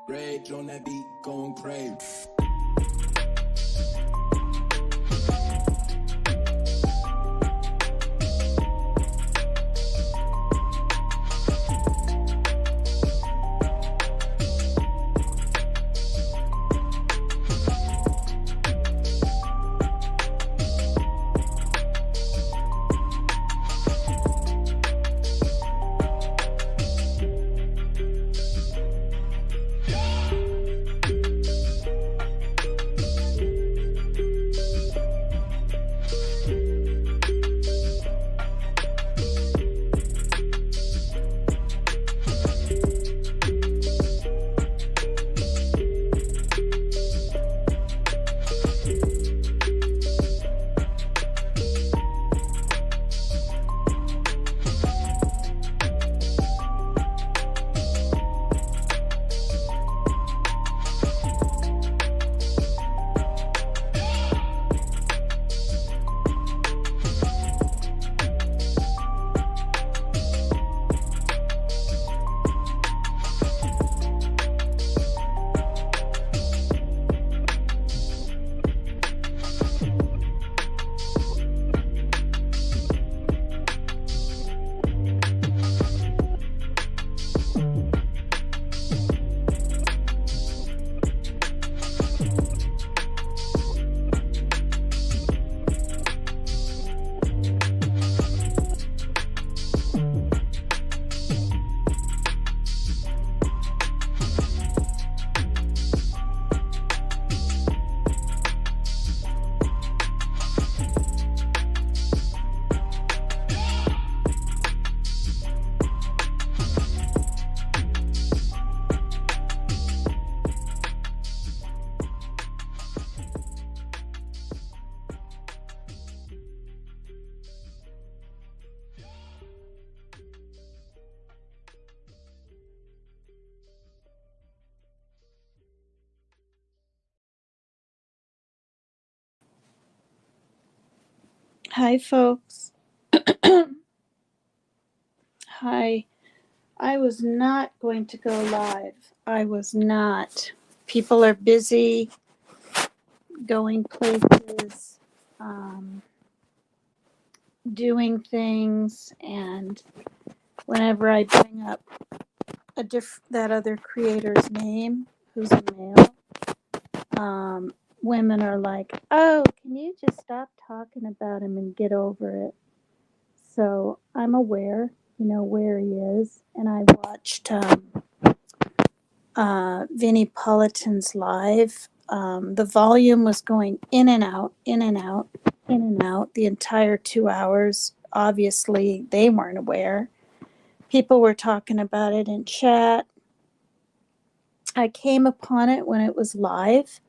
Rage on that beat, going crazy. Hi, folks. Hi. I was not going to go live. I was not. People are busy going places, doing things, and whenever I bring up that other creator's name, who's a male, women are like, "Oh, can you just stop talking about him and get over it?" So I'm aware, where he is, and I watched Vinnie Politan's live. The volume was going in and out, in and out, in and out the entire 2 hours. Obviously, they weren't aware. People were talking about it in chat. I came upon it when it was live,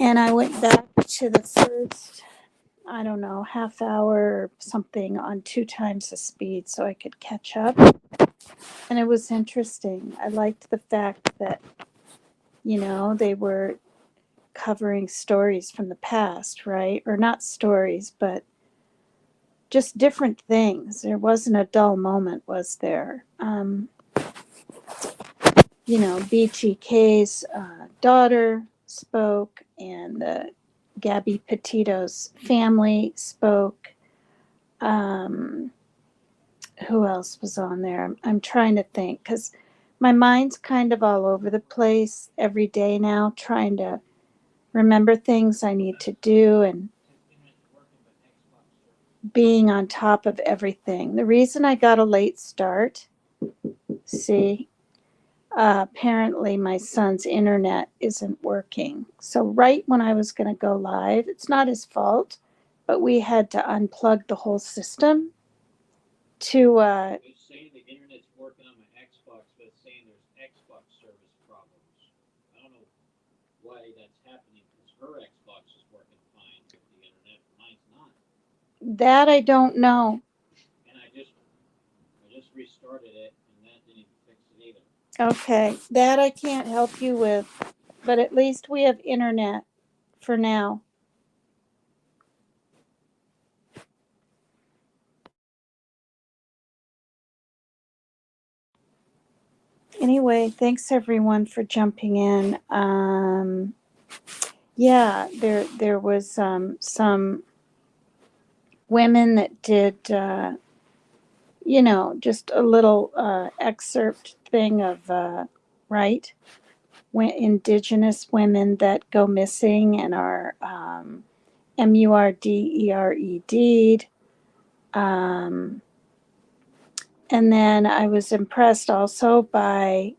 and I went back to the first, I don't know, half hour or something on 2 times the speed so I could catch up. And it was interesting. I liked the fact that, they were covering stories from the past, right? Or not stories, but just different things. There wasn't a dull moment, was there? BGK's daughter spoke, and Gabby Petito's family spoke. Who else was on there? I'm trying to think because my mind's kind of all over the place every day now, trying to remember things I need to do and being on top of everything. The reason I got a late start, apparently my son's internet isn't working. So right when I was going to go live, it's not his fault, but we had to unplug the whole system to It's saying the internet's working on my Xbox, but it's saying there's Xbox service problems. I don't know why that's happening because her Xbox is working fine with the internet, mine's not. that I don't know. And I just restarted it, and that didn't even fix it either. Okay, that I can't help you with, but at least we have internet for now. Anyway, thanks everyone for jumping in. Yeah, there was some women that did, just a little excerpt thing of, right? Indigenous women that go missing and are MURDERED. And then I was impressed also by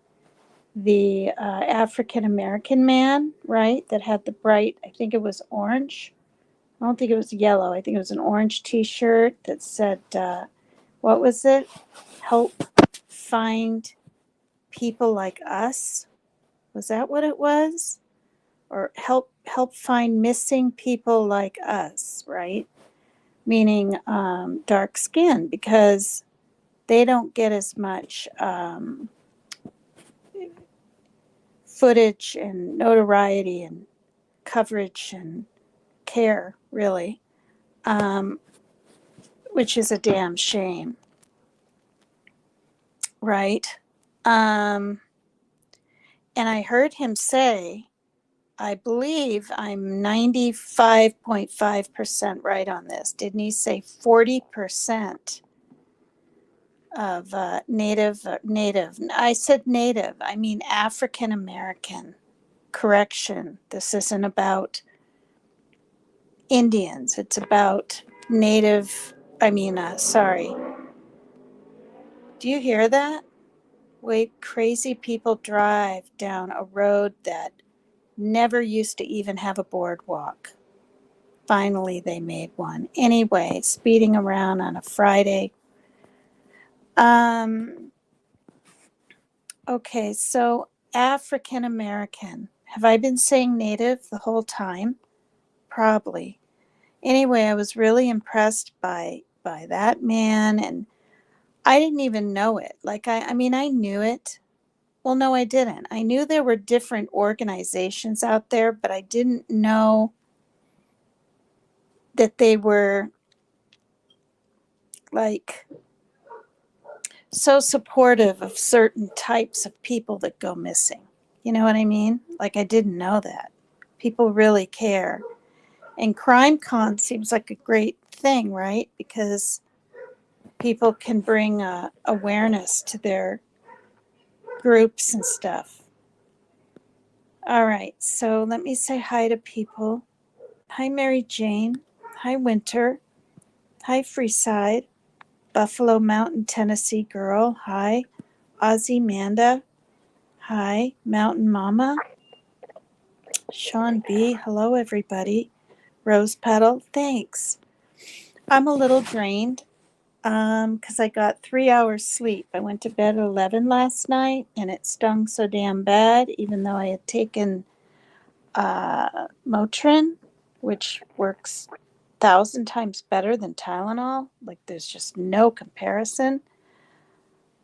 the African American man, right? That had the bright, I think it was orange. I don't think it was yellow. I think it was an orange T-shirt that said, what was it? Help find people like us. Was that what it was? Or help find missing people like us, right? Meaning dark skin, because they don't get as much footage and notoriety and coverage and care, really, which is a damn shame, right? And I heard him say, I believe I'm 95.5% right on this. Didn't he say 40% of native? I said native. I mean African American. Correction. This isn't about Indians. It's about native. Sorry. Do you hear that? Wait, crazy people drive down a road that never used to even have a boardwalk. Finally, they made one. Anyway, speeding around on a Friday. Okay, so African American. Have I been saying native the whole time? Probably. Anyway, I was really impressed by that man, and I didn't even know it. Like I knew it. Well, no, I didn't. I knew there were different organizations out there, but I didn't know that they were like so supportive of certain types of people that go missing. You know what I mean? Like I didn't know that. People really care. And CrimeCon seems like a great thing, right? Because people can bring awareness to their groups and stuff. All right, so let me say hi to people. Hi, Mary Jane. Hi, Winter. Hi, Freeside. Buffalo Mountain, Tennessee girl. Hi, Ozzy Manda. Hi, Mountain Mama. Sean B. Hello, everybody. Rose Petal. Thanks. I'm a little drained because I got 3 hours sleep. I went to bed at 11 last night and it stung so damn bad, even though I had taken Motrin, which works 1,000 times better than Tylenol. Like there's just no comparison.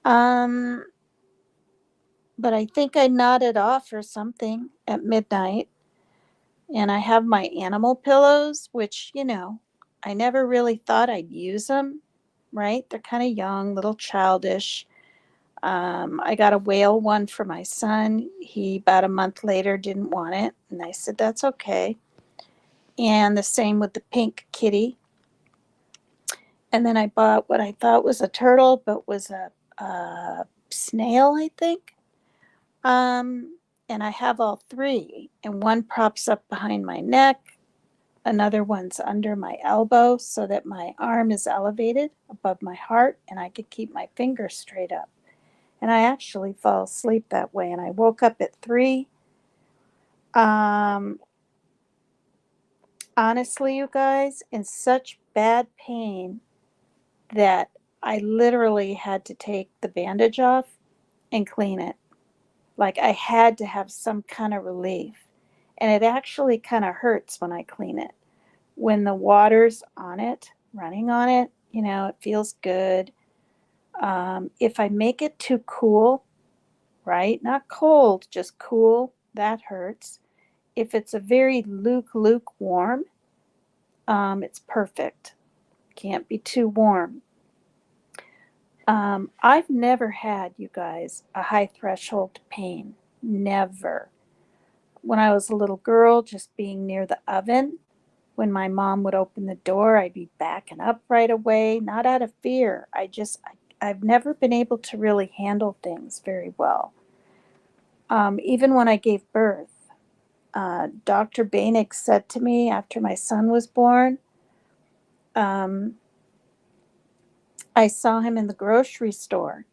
But I think I nodded off or something at midnight. And I have my animal pillows, which, I never really thought I'd use them, right? They're kind of young, little childish. I got a whale one for my son. He, about a month later, didn't want it. And I said, that's okay. And the same with the pink kitty. And then I bought what I thought was a turtle, but was a snail, I think. And I have all three. And one props up behind my neck. Another one's under my elbow so that my arm is elevated above my heart and I could keep my fingers straight up. And I actually fall asleep that way. And I woke up at 3. Honestly, you guys, in such bad pain that I literally had to take the bandage off and clean it. Like I had to have some kind of relief. And it actually kind of hurts when I clean it. When the water's on it, running on it, it feels good. If I make it too cool, right? Not cold, just cool, that hurts. If it's a very lukewarm, it's perfect. Can't be too warm. I've never had, you guys, a high threshold pain. Never. When I was a little girl, just being near the oven, when my mom would open the door, I'd be backing up right away, not out of fear. I've never been able to really handle things very well. Even when I gave birth, Dr. Bainig said to me after my son was born, um, I saw him in the grocery store,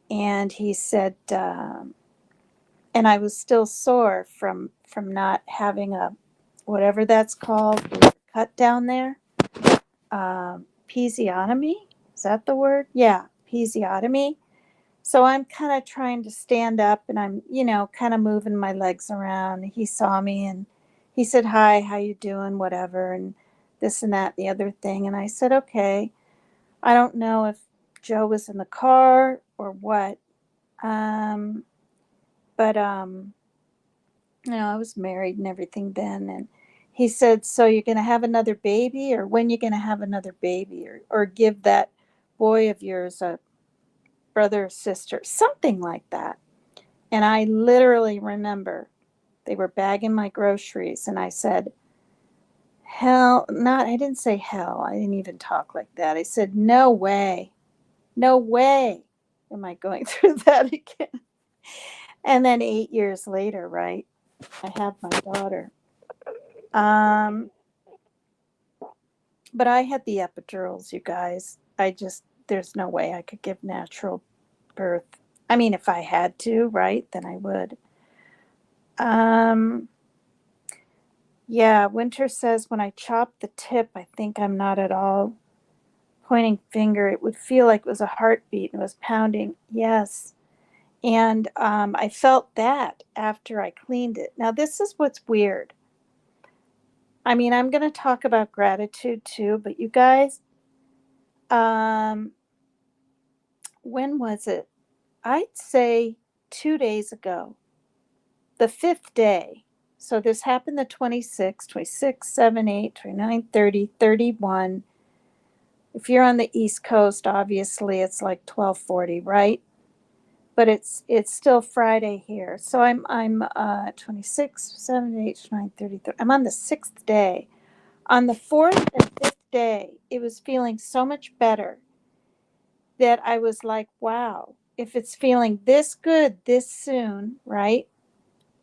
and he said, and I was still sore from not having a whatever that's called, the cut down there. Episiotomy, is that the word? Yeah, episiotomy. So I'm kind of trying to stand up, and I'm, kind of moving my legs around. He saw me and he said, "Hi, how you doing?" Whatever, and this and that, and the other thing. And I said, "Okay." I don't know if Joe was in the car or what. Um, but I was married and everything then, and he said, "So you're going to have another baby, or when you going to have another baby, or give that boy of yours a brother or sister," something like that. And I literally remember they were bagging my groceries, and I said, "Hell, not." I didn't say hell. I didn't even talk like that. I said, "No way, no way, am I going through that again?" And then 8 years later, right, I have my daughter. Um, But I had the epidurals, you guys. There's no way I could give natural birth. I mean, if I had to, right, then I would. Um, yeah, Winter says when I chop the tip, I think I'm not at all pointing finger. It would feel like it was a heartbeat and it was pounding. Yes. And I felt that after I cleaned it. Now, this is what's weird. I mean, I'm going to talk about gratitude too, but you guys, um, when was it? I'd say 2 days ago, the fifth day. So this happened the 26th, 26, 7, 8, 29, 30, 31. If you're on the East Coast, obviously it's like 12:40, right? But it's still Friday here. So I'm 26, 7, 8, 9, 30, 30. I'm on the sixth day. On the fourth and fifth day, it was feeling so much better that I was like, wow, if it's feeling this good this soon, right?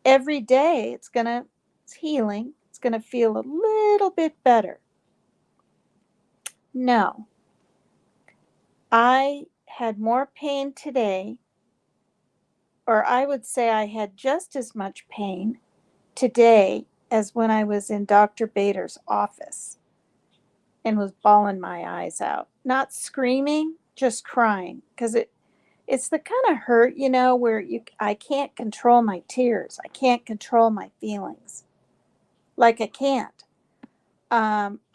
Every day it's healing. It's going to feel a little bit better. No, I had more pain today, or I would say I had just as much pain today as when I was in Dr. Bader's office and was bawling my eyes out. Not screaming, just crying, because it's the kind of hurt, where I can't control my tears. I can't control my feelings. Like I can't.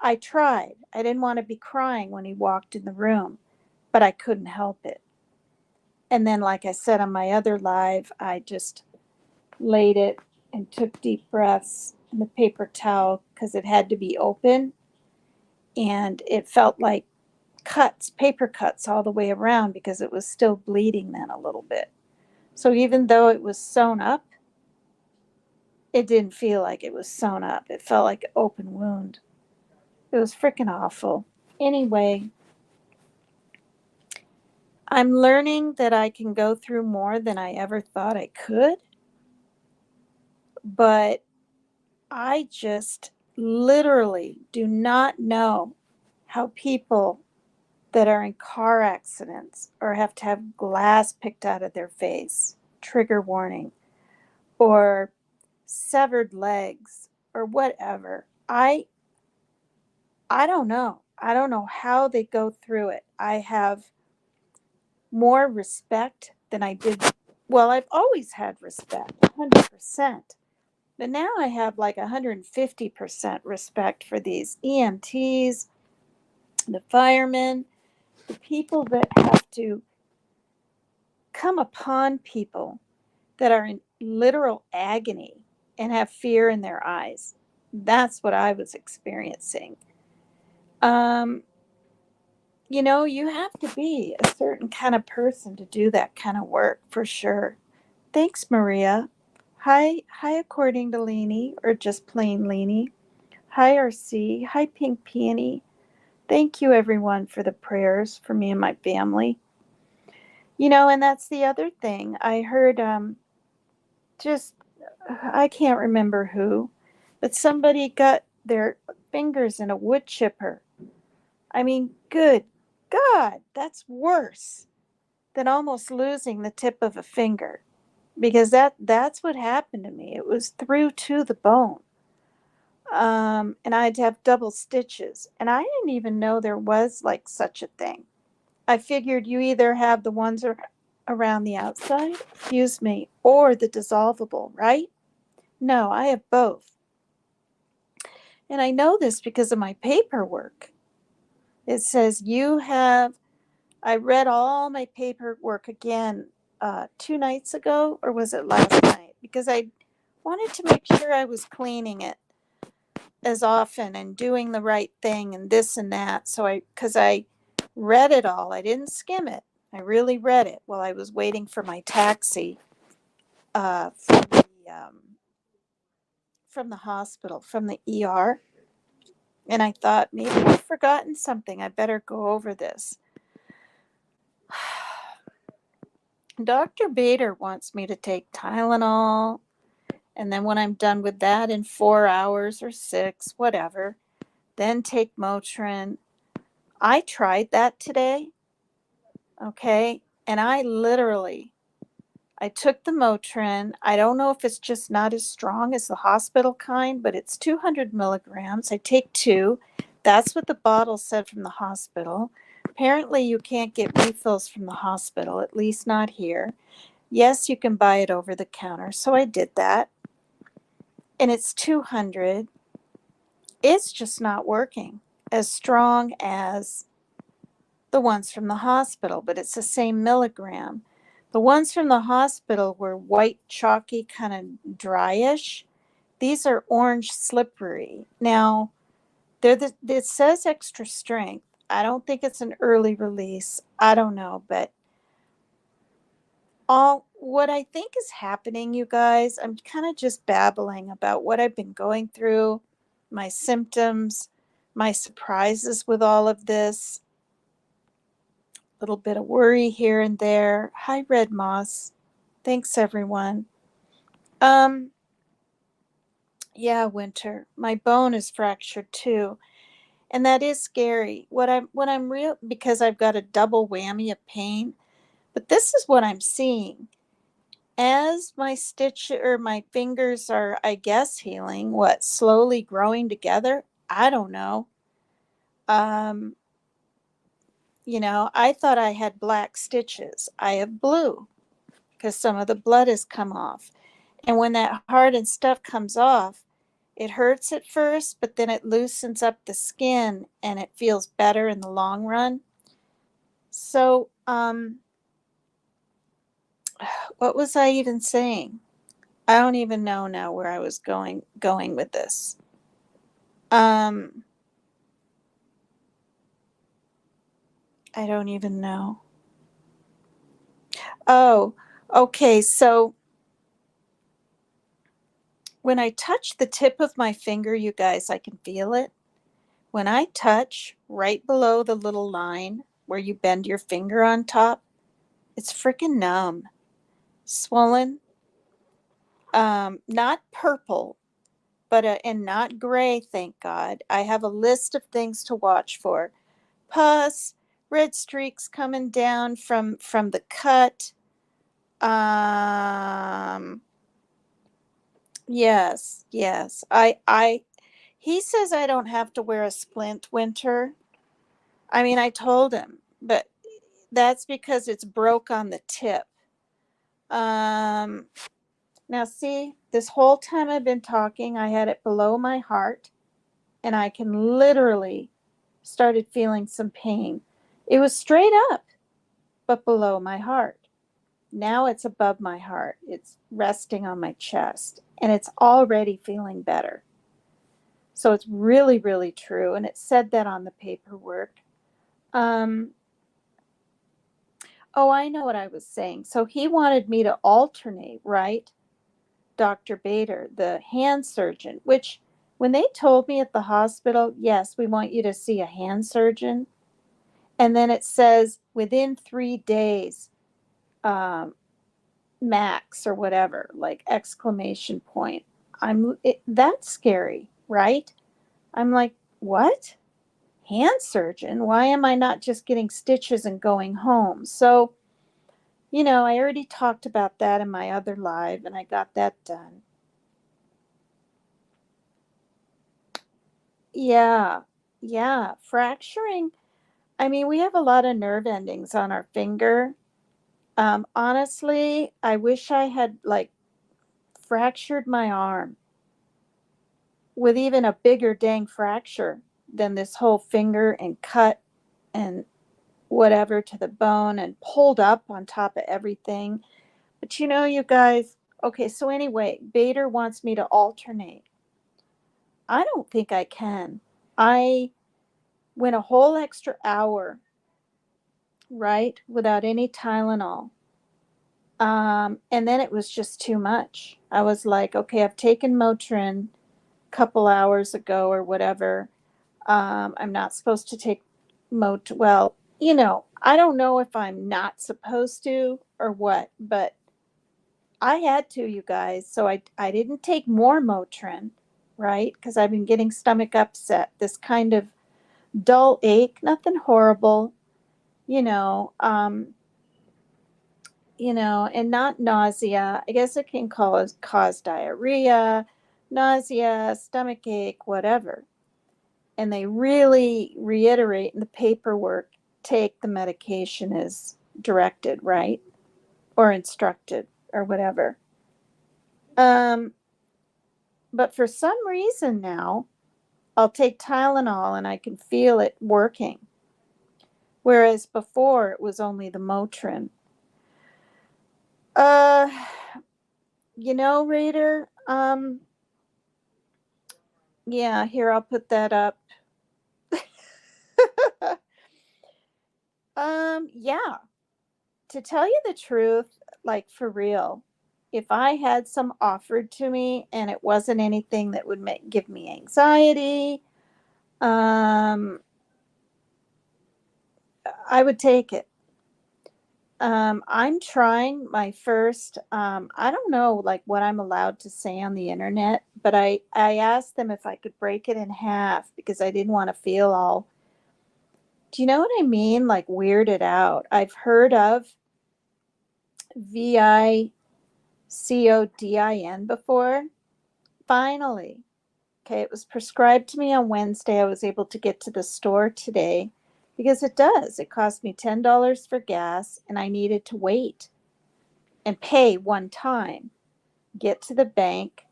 I tried. I didn't want to be crying when he walked in the room, but I couldn't help it. And then, like I said on my other live, I just laid it and took deep breaths in the paper towel because it had to be open. And it felt like cuts, paper cuts all the way around because it was still bleeding then a little bit. So even though it was sewn up, it didn't feel like it was sewn up. It felt like an open wound. It was freaking awful. Anyway, I'm learning that I can go through more than I ever thought I could, but I just literally do not know how people that are in car accidents or have to have glass picked out of their face, trigger warning, or severed legs or whatever. I don't know. I don't know how they go through it. I have more respect than I did. Well, I've always had respect, 100%. But now I have like 150% respect for these EMTs, the firemen, the people that have to come upon people that are in literal agony and have fear in their eyes. That's what I was experiencing. Um, You know, you have to be a certain kind of person to do that kind of work for sure. Thanks, Maria. Hi, according to Leanie, or just plain Leanie. Hi, RC. Hi, Pink Peony. Thank you, everyone, for the prayers for me and my family. You know, and that's the other thing. I heard just, I can't remember who, but somebody got their fingers in a wood chipper. I mean, good God, that's worse than almost losing the tip of a finger, because that's what happened to me. It was through to the bone. And I'd have double stitches, and I didn't even know there was like such a thing. I figured you either have the ones around the outside, excuse me, or the dissolvable, right? No, I have both. And I know this because of my paperwork. It says you have, I read all my paperwork again 2 nights ago, or was it last night? Because I wanted to make sure I was cleaning it as often and doing the right thing and this and that. So because I read it all, I didn't skim it. I really read it while I was waiting for my taxi uh, from the um, from the hospital, from the ER. And I thought, maybe I've forgotten something. I better go over this. Dr. Bader wants me to take Tylenol. And then when I'm done with that in 4 hours or 6, whatever, then take Motrin. I tried that today. Okay. And I took the Motrin. I don't know if it's just not as strong as the hospital kind, but it's 200 milligrams. I take 2. That's what the bottle said from the hospital. Apparently, you can't get refills from the hospital, at least not here. Yes, you can buy it over the counter. So I did that. And it's 200. It's just not working as strong as the ones from the hospital, but it's the same milligram. The ones from the hospital were white, chalky, kind of dryish. These are orange, slippery. Now, it says extra strength. I don't think it's an early release. I don't know, but all what I think is happening, you guys, I'm kind of just babbling about what I've been going through, my symptoms, my surprises with all of this, little bit of worry here and there. Hi, Red Moss. Thanks, everyone. Um, yeah, Winter. My bone is fractured too, and that is scary. What I'm real, because I've got a double whammy of pain. But this is what I'm seeing. As my stitch or my fingers are, I guess, healing, what, slowly growing together? I don't know. Um, I thought I had black stitches. I have blue because some of the blood has come off. And when that hardened stuff comes off, it hurts at first, but then it loosens up the skin and it feels better in the long run. So, what was I even saying? I don't even know now where I was going with this. I don't even know. Oh, okay. So when I touch the tip of my finger, you guys, I can feel it. When I touch right below the little line where you bend your finger on top, it's freaking numb, swollen, not purple, but and not gray. Thank God. I have a list of things to watch for: pus, red streaks coming down from the cut. Um, yes. He says I don't have to wear a splint, Winter. I mean, I told him, but that's because it's broke on the tip. Um, Now see, this whole time I've been talking, I had it below my heart, and I can literally started feeling some pain. It was straight up, but below my heart. Now it's above my heart. It's resting on my chest, and it's already feeling better. So it's really, really true. And it said that on the paperwork. Um, oh, I know what I was saying. So he wanted me to alternate, right? Dr. Bader, the hand surgeon, which when they told me at the hospital, yes, we want you to see a hand surgeon. And then it says within 3 days, um, max or whatever, like exclamation point. That's scary, right? I'm like, what? Hand surgeon? Why am I not just getting stitches and going home? So, I already talked about that in my other live and I got that done. Yeah. Yeah. Fracturing. I mean, we have a lot of nerve endings on our finger. Honestly, I wish I had like fractured my arm with even a bigger dang fracture than this whole finger and cut and whatever to the bone and pulled up on top of everything. But you guys, okay, so anyway, Bader wants me to alternate. I don't think I can. I went a whole extra hour, right, without any Tylenol. And then it was just too much. I was like, okay, I've taken Motrin a couple hours ago or whatever. I'm not supposed to take well, I don't know if I'm not supposed to or what, but I had to, you guys. So I didn't take more Motrin, right? Because I've been getting stomach upset, this kind of dull ache, nothing horrible, you know, um, and not nausea. I guess it can cause diarrhea, nausea, stomach ache, whatever. And they really reiterate in the paperwork, take the medication as directed, right? Or instructed or whatever. Um, but for some reason now, I'll take Tylenol and I can feel it working. Whereas before it was only the Motrin. Uh, Raider, yeah, here, I'll put that up. Yeah, to tell you the truth, like for real, if I had some offered to me and it wasn't anything that would give me anxiety, um, I would take it. I'm trying my first, I don't know like what I'm allowed to say on the internet, but I asked them if I could break it in half because I didn't want to feel all, do you know what I mean? Like weirded out. I've heard of VICODIN before. Finally. Okay, it was prescribed to me on Wednesday. I was able to get to the store today because it does. It cost me $10 for gas and I needed to wait and pay one time, get to the bank,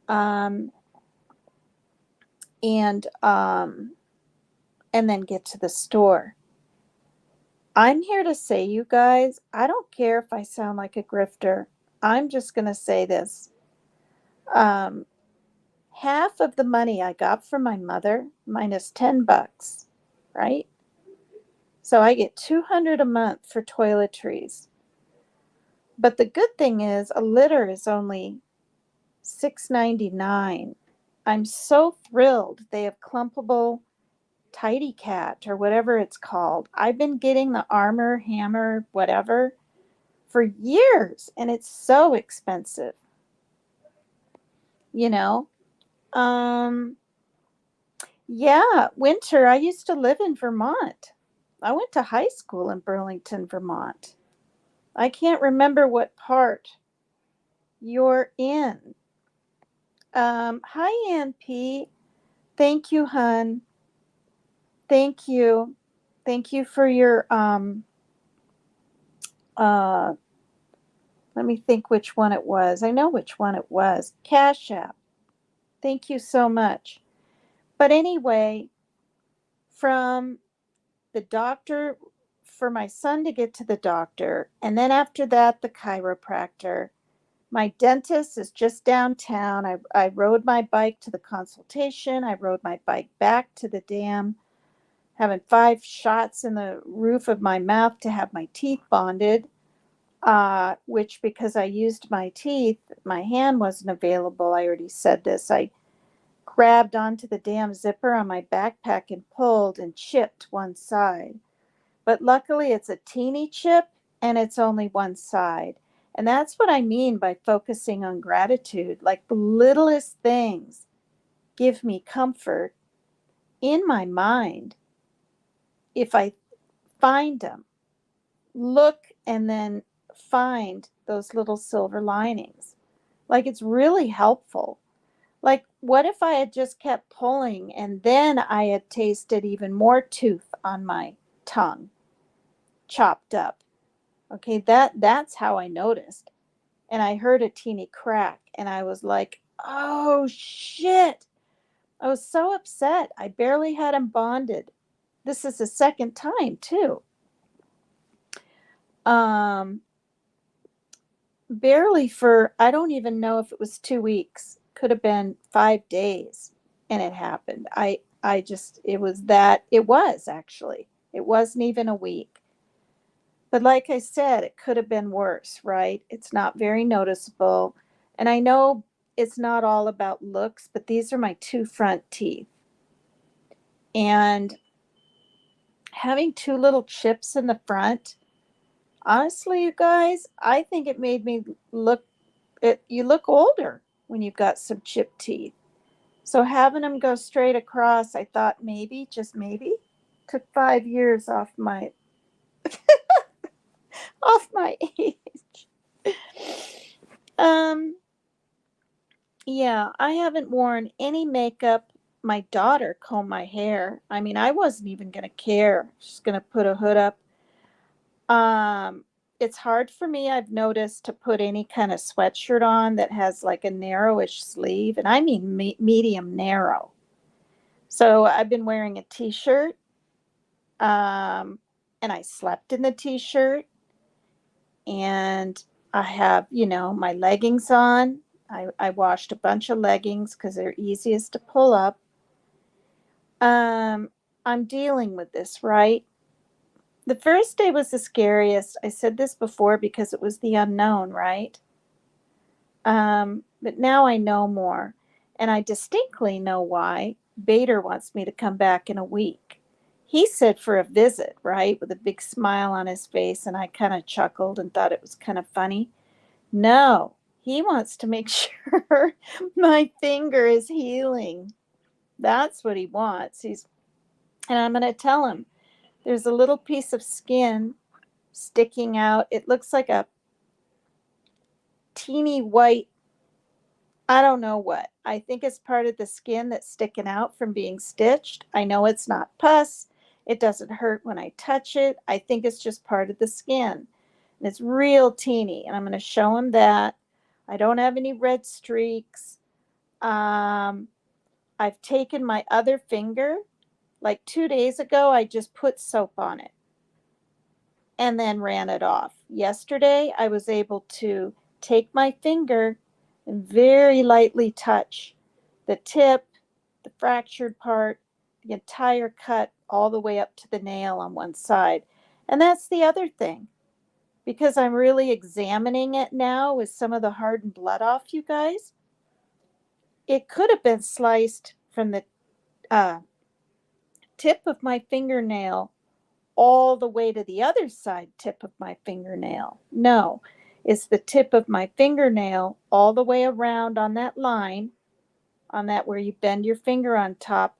um, and um, and then get to the store. I'm here to say, you guys, I don't care if I sound like a grifter. I'm just going to say this. Um, Half of the money I got from my mother minus $10, right? So I get 200 a month for toiletries. But the good thing is a litter is only $6.99. I'm so thrilled they have clumpable Tidy Cat or whatever it's called. I've been getting the Armor Hammer whatever for years and it's so expensive. You know? Um yeah, winter. I used to live in Vermont. I went to high school in Burlington, Vermont. I can't remember what part you're in. Hi, Ann P. Thank you, hun. Thank you. Thank you for your uh let me think which one it was. I know which one it was. Cash App. Thank you so much. But anyway, from the doctor, for my son to get to the doctor, and then after that, the chiropractor. My dentist is just downtown. I rode my bike to the consultation. I rode my bike back to the damn having 5 shots in the roof of my mouth to have my teeth bonded, which because I used my teeth, my hand wasn't available. I already said this. I grabbed onto the damn zipper on my backpack and pulled and chipped one side. But luckily, it's a teeny chip and it's only one side. And that's what I mean by focusing on gratitude. Like the littlest things give me comfort in my mind if I find them. Look and then find those little silver linings. Like it's really helpful. Like, what if I had just kept pulling and then I had tasted even more tooth on my tongue, chopped up? Okay, that's how I noticed. And I heard a teeny crack and I was like, oh shit. I was so upset. I barely had him bonded. This is the second time too. Barely for, I don't even know if it was 2 weeks. Could have been 5 days and it happened. I just, it was that, it was actually, it wasn't even a week. But like I said, it could have been worse, right? It's not very noticeable. And I know it's not all about looks, but these are my 2 front teeth. And having 2 little chips in the front, honestly, you guys, I think it made me look, you look older when you've got some chipped teeth. So having them go straight across, I thought maybe, just maybe, took 5 years off my off my age. Um, yeah, I haven't worn any makeup. My daughter combed my hair. I mean, I wasn't even gonna care. She's gonna put a hood up. Um, it's hard for me, I've noticed, to put any kind of sweatshirt on that has like a narrowish sleeve, and I mean medium narrow. So I've been wearing a t-shirt, and I slept in the t-shirt, and I have, my leggings on. I washed a bunch of leggings because they're easiest to pull up. Um, I'm dealing with this, right? The first day was the scariest. I said this before because it was the unknown, right? But now I know more, and I distinctly know why Bader wants me to come back in a week. He said for a visit, right, with a big smile on his face, and I kind of chuckled and thought it was kind of funny. No, he wants to make sure my finger is healing. That's what he wants. And I'm going to tell him there's a little piece of skin sticking out. It looks like a teeny white, I don't know what. I think it's part of the skin that's sticking out from being stitched. I know it's not pus. It doesn't hurt when I touch it. I think it's just part of the skin. And it's real teeny. And I'm going to show him that. I don't have any red streaks. I've taken my other finger. Like 2 days ago, I just put soap on it and then ran it off. Yesterday, I was able to take my finger and very lightly touch the tip, the fractured part, the entire cut, all the way up to the nail on one side. And that's the other thing, because I'm really examining it now with some of the hardened blood off, you guys. It could have been sliced from the tip of my fingernail all the way to the other side tip of my fingernail. No, it's the tip of my fingernail all the way around on that line, on that where you bend your finger on top,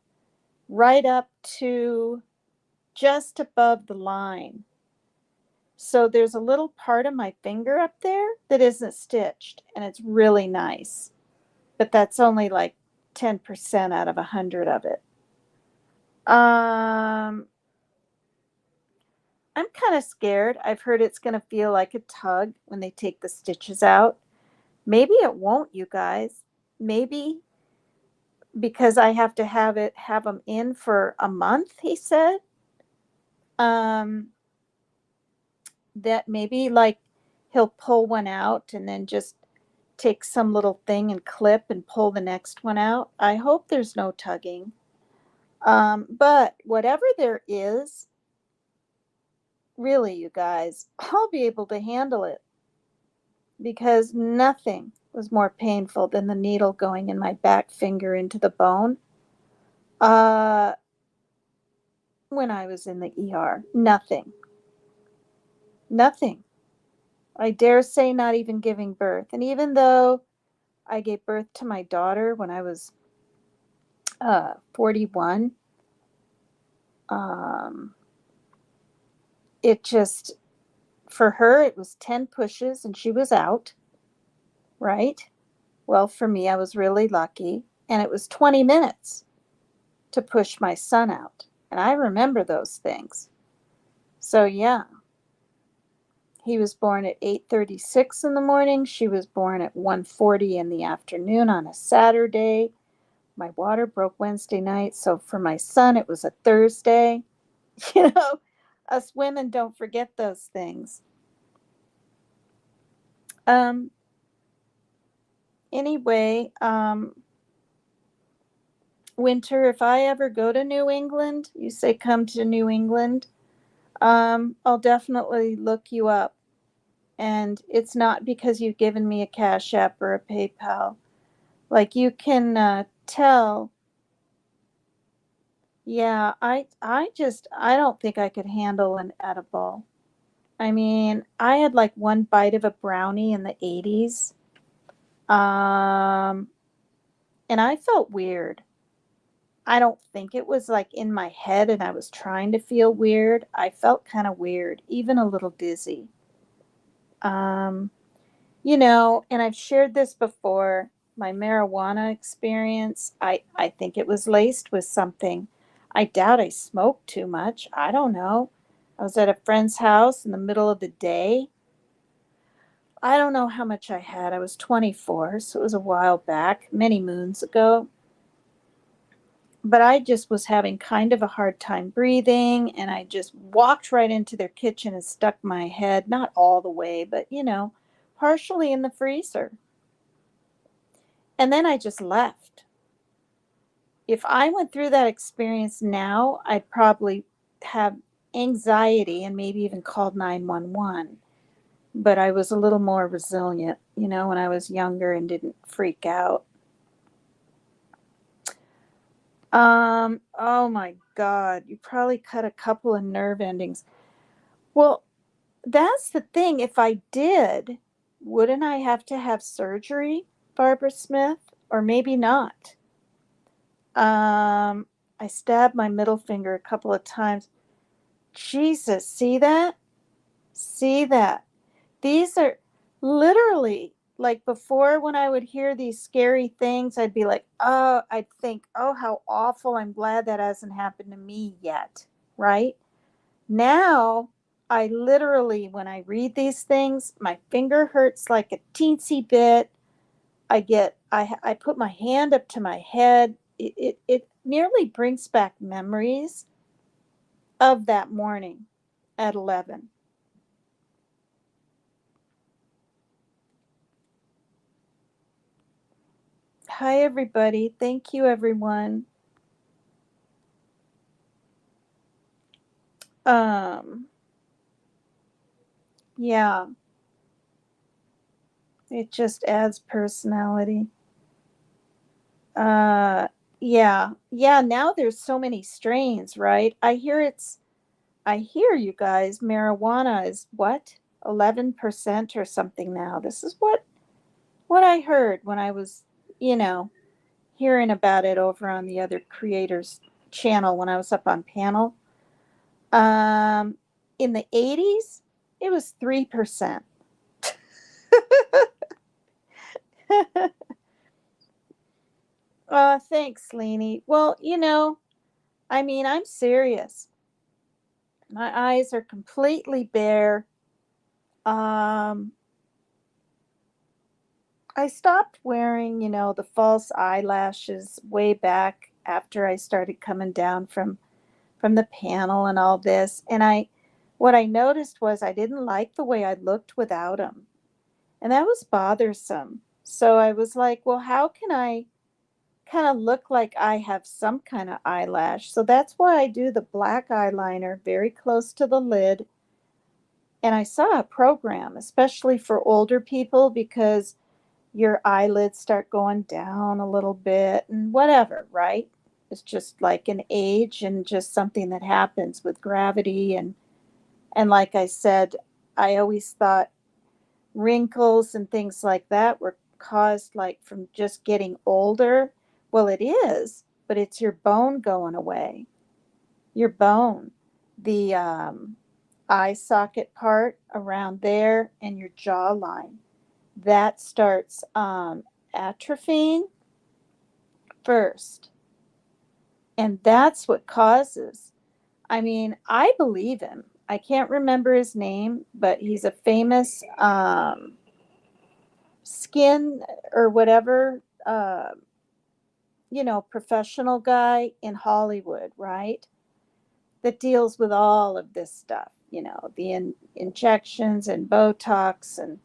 right up to just above the line. So there's a little part of my finger up there that isn't stitched, and it's really nice. But that's only like 10% out of 100 of it. I'm kind of scared. I've heard it's going to feel like a tug when they take the stitches out. Maybe it won't, you guys. Maybe because I have to have them in for a month, he said. That maybe like he'll pull one out and then just take some little thing and clip and pull the next one out. I hope there's no tugging. But whatever there is, really, you guys, I'll be able to handle it because nothing was more painful than the needle going in my back finger into the bone. Uh, when I was in the ER, nothing, nothing. I dare say not even giving birth. And even though I gave birth to my daughter when I was 41, um, it just, for her, it was 10 pushes and she was out, right? Well, for me, I was really lucky. And it was 20 minutes to push my son out. And I remember those things. So, yeah, he was born at 8:36 in the morning. She was born at 1:40 in the afternoon on a Saturday. My water broke Wednesday night. So for my son, it was a Thursday. You know, us women don't forget those things. Um, anyway, Winter, if I ever go to New England, you say come to New England, I'll definitely look you up. And it's not because you've given me a Cash App or a PayPal. Like you can tell, yeah, I don't think I could handle an edible. I mean, I had like one bite of a brownie in the 80s. Um, and I felt weird. I don't think it was like in my head and I was trying to feel weird. I felt kind of weird, even a little dizzy. Um, and I've shared this before, my marijuana experience, I think it was laced with something. I doubt I smoked too much. I don't know. I was at a friend's house in the middle of the day. I don't know how much I had. I was 24, so it was a while back, many moons ago. But I just was having kind of a hard time breathing, and I just walked right into their kitchen and stuck my head, not all the way, but partially in the freezer. And then I just left. If I went through that experience now, I'd probably have anxiety and maybe even called 911. But I was a little more resilient, when I was younger and didn't freak out. Oh my God, you probably cut a couple of nerve endings. Well, that's the thing. If I did, wouldn't I have to have surgery, Barbara Smith? Or maybe not. Um, I stabbed my middle finger a couple of times. Jesus, see that? See that? These are literally like before when I would hear these scary things, I'd be like, oh, I'd think, oh, how awful. I'm glad that hasn't happened to me yet. Right? Now, I literally, when I read these things, my finger hurts like a teensy bit. I put my hand up to my head. It nearly brings back memories of that morning at 11. Hi, everybody. Thank you, everyone. Um, yeah, it just adds personality. Uh, yeah, yeah. Now there's so many strains, right? I hear you guys, marijuana is what? 11% or something now. This is what I heard when I was, you know, hearing about it over on the other creators channel when I was up on panel. Um, in the 80s, it was 3%. Thanks, Leanie. Well, I mean, I'm serious. My eyes are completely bare. Um, I stopped wearing, the false eyelashes way back after I started coming down from the panel and all this. And what I noticed was I didn't like the way I looked without them. And that was bothersome. So I was like, well, how can I kind of look like I have some kind of eyelash. So that's why I do the black eyeliner very close to the lid. And I saw a program, especially for older people, because your eyelids start going down a little bit and whatever, right? It's just like an age and just something that happens with gravity and like I said, I always thought wrinkles and things like that were caused like from just getting older. Well, it is, but it's your bone going away. Your bone, the eye socket part around there and your jawline, that starts atrophying first. And that's what causes. I mean, I believe him. I can't remember his name, but he's a famous skin or whatever, professional guy in Hollywood, right? That deals with all of this stuff, the injections and Botox and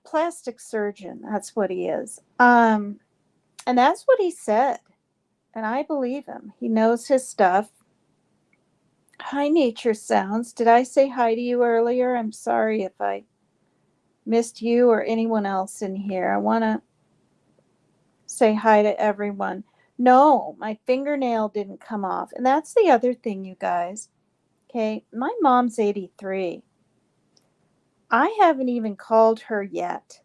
plastic surgeon. That's what he is. And that's what he said. And I believe him. He knows his stuff. Hi, Nature Sounds. Did I say hi to you earlier? I'm sorry if I missed you or anyone else in here. I want to say hi to everyone. No, my fingernail didn't come off. And that's the other thing, you guys. Okay, my mom's 83. I haven't even called her yet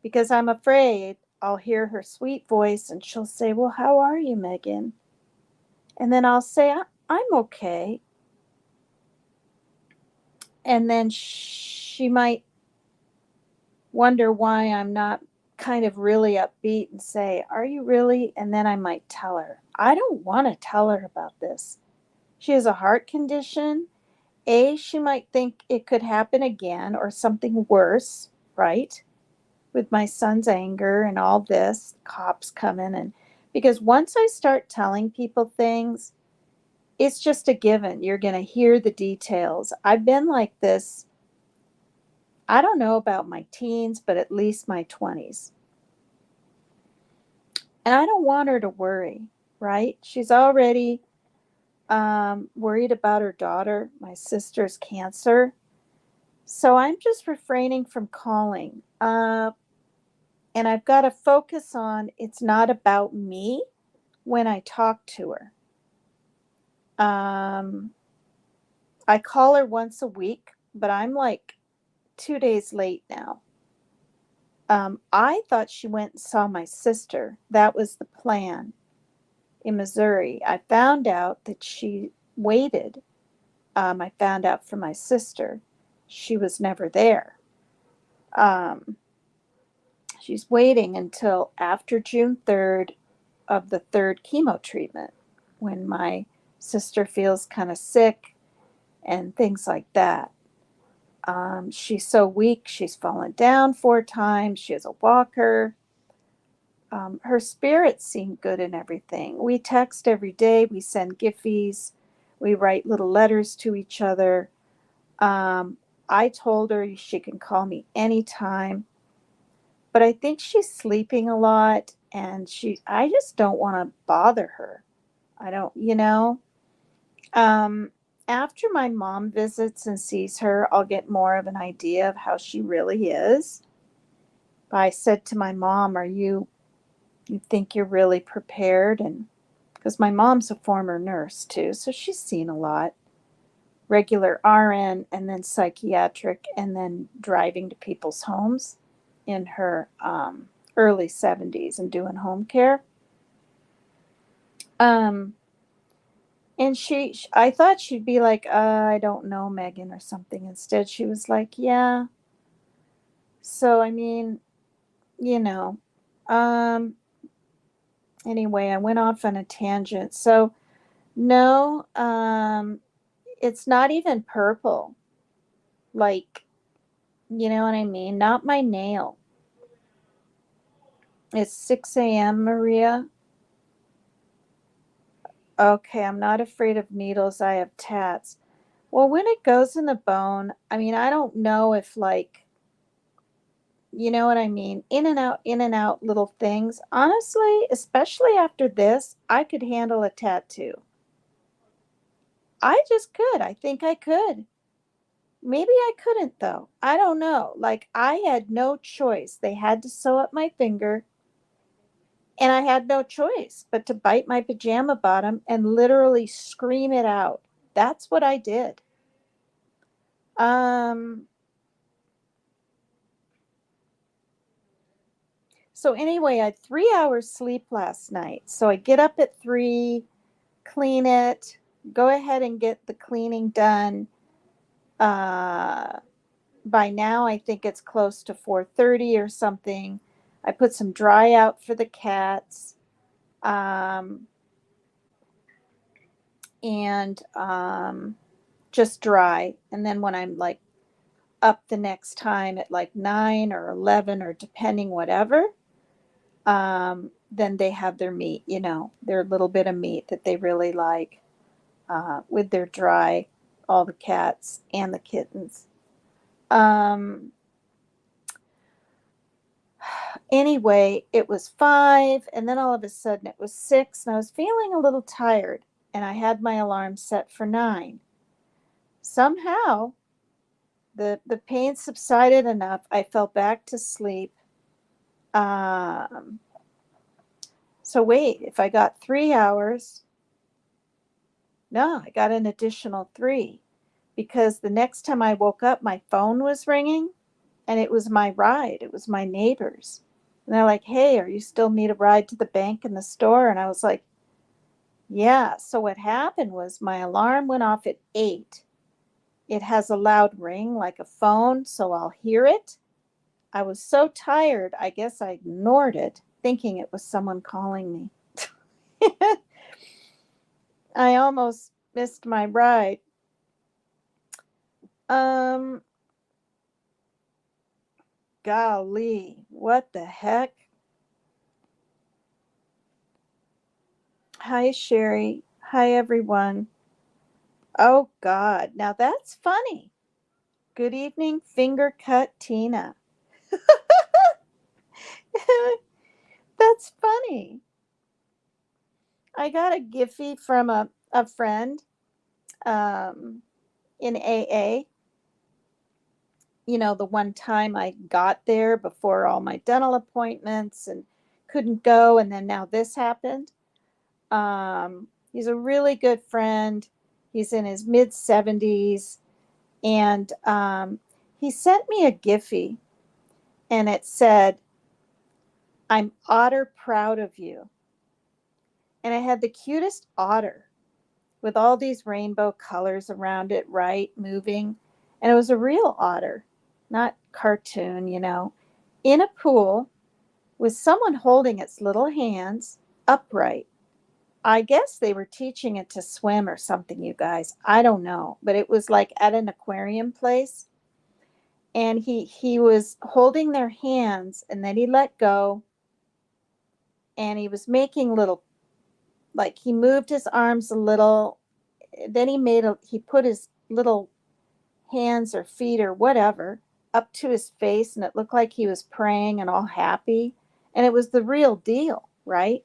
because I'm afraid I'll hear her sweet voice and she'll say, "Well, how are you, Megan?" And then I'll say, "I'm okay." And then she might wonder why I'm not kind of really upbeat and say, "Are you really?" And then I might tell her. I don't want to tell her about this. She has a heart condition. She might think it could happen again or something worse, right? With my son's anger and all this, cops coming. And because once I start telling people things, it's just a given. You're going to hear the details. I've been like this, I don't know about my teens, but at least my 20s. And I don't want her to worry, right? She's already worried about her daughter, my sister's cancer. So I'm just refraining from calling. And I've got to focus on it's not about me when I talk to her. I call her once a week, but I'm like 2 days late now. I thought she went and saw my sister. That was the plan in Missouri. I found out that she waited. I found out from my sister. She was never there. Um, she's waiting until after June 3rd of the third chemo treatment when my sister feels kind of sick and things like that. She's so weak, she's fallen down 4 times. She has a walker. Her spirits seem good and everything. We text every day, we send Giphies, we write little letters to each other. I told her she can call me anytime, but I think she's sleeping a lot and I just don't want to bother her. I don't, after my mom visits and sees her, I'll get more of an idea of how she really is. I said to my mom, you think you're really prepared? And because my mom's a former nurse too, so she's seen a lot. Regular RN and then psychiatric and then driving to people's homes in her early 70s and doing home care. And I thought she'd be like, I don't know, Megan, or something. Instead, she was like, yeah. So, I mean, you know, um, anyway, I went off on a tangent. So, no, it's not even purple. Like, you know what I mean? Not my nail. It's 6 a.m., Maria. Okay, I'm not afraid of needles. I have tats. Well, when it goes in the bone, I mean, I don't know if like You know what I mean? In and out little things. Honestly, especially after this, I could handle a tattoo. I just could. I think I could. Maybe I couldn't though. I don't know. Like I had no choice. They had to sew up my finger and I had no choice but to bite my pajama bottom and literally scream it out. That's what I did. Um so anyway, I had 3 hours sleep last night. So I get up at 3, clean it, go ahead and get the cleaning done. By now I think it's close to 4:30 or something. I put some dry out for the cats. Um, and just dry. And then when I'm like up the next time at like 9 or 11 or depending whatever, then they have their meat, their little bit of meat that they really like with their dry, all the cats and the kittens. Um, anyway, it was 5, and then all of a sudden it was 6, and I was feeling a little tired, and I had my alarm set for 9. Somehow, the pain subsided enough. I fell back to sleep. Um, so wait, if I got 3 hours, no, I got an additional 3 because the next time I woke up, my phone was ringing and it was my ride. It was my neighbors. And they're like, hey, are you still need a ride to the bank and the store? And I was like, yeah. So what happened was my alarm went off at 8. It has a loud ring like a phone, so I'll hear it. I was so tired, I guess I ignored it, thinking it was someone calling me. I almost missed my ride. Um, golly, what the heck? Hi, Sherry. Hi, everyone. Oh, God. Now that's funny. Good evening, finger cut Tina. That's funny. I got a Giphy from a friend um, in AA. The one time I got there before all my dental appointments and couldn't go. And then now this happened. He's a really good friend. He's in his mid 70s. And he sent me a Giphy and it said, I'm otter proud of you. And it had the cutest otter with all these rainbow colors around it, right? Moving. And it was a real otter, not cartoon, in a pool with someone holding its little hands upright. I guess they were teaching it to swim or something, you guys. I don't know. But it was like at an aquarium place. And he was holding their hands and then he let go and he was making little, like he moved his arms a little, then he put his little hands or feet or whatever up to his face and it looked like he was praying and all happy and it was the real deal, right?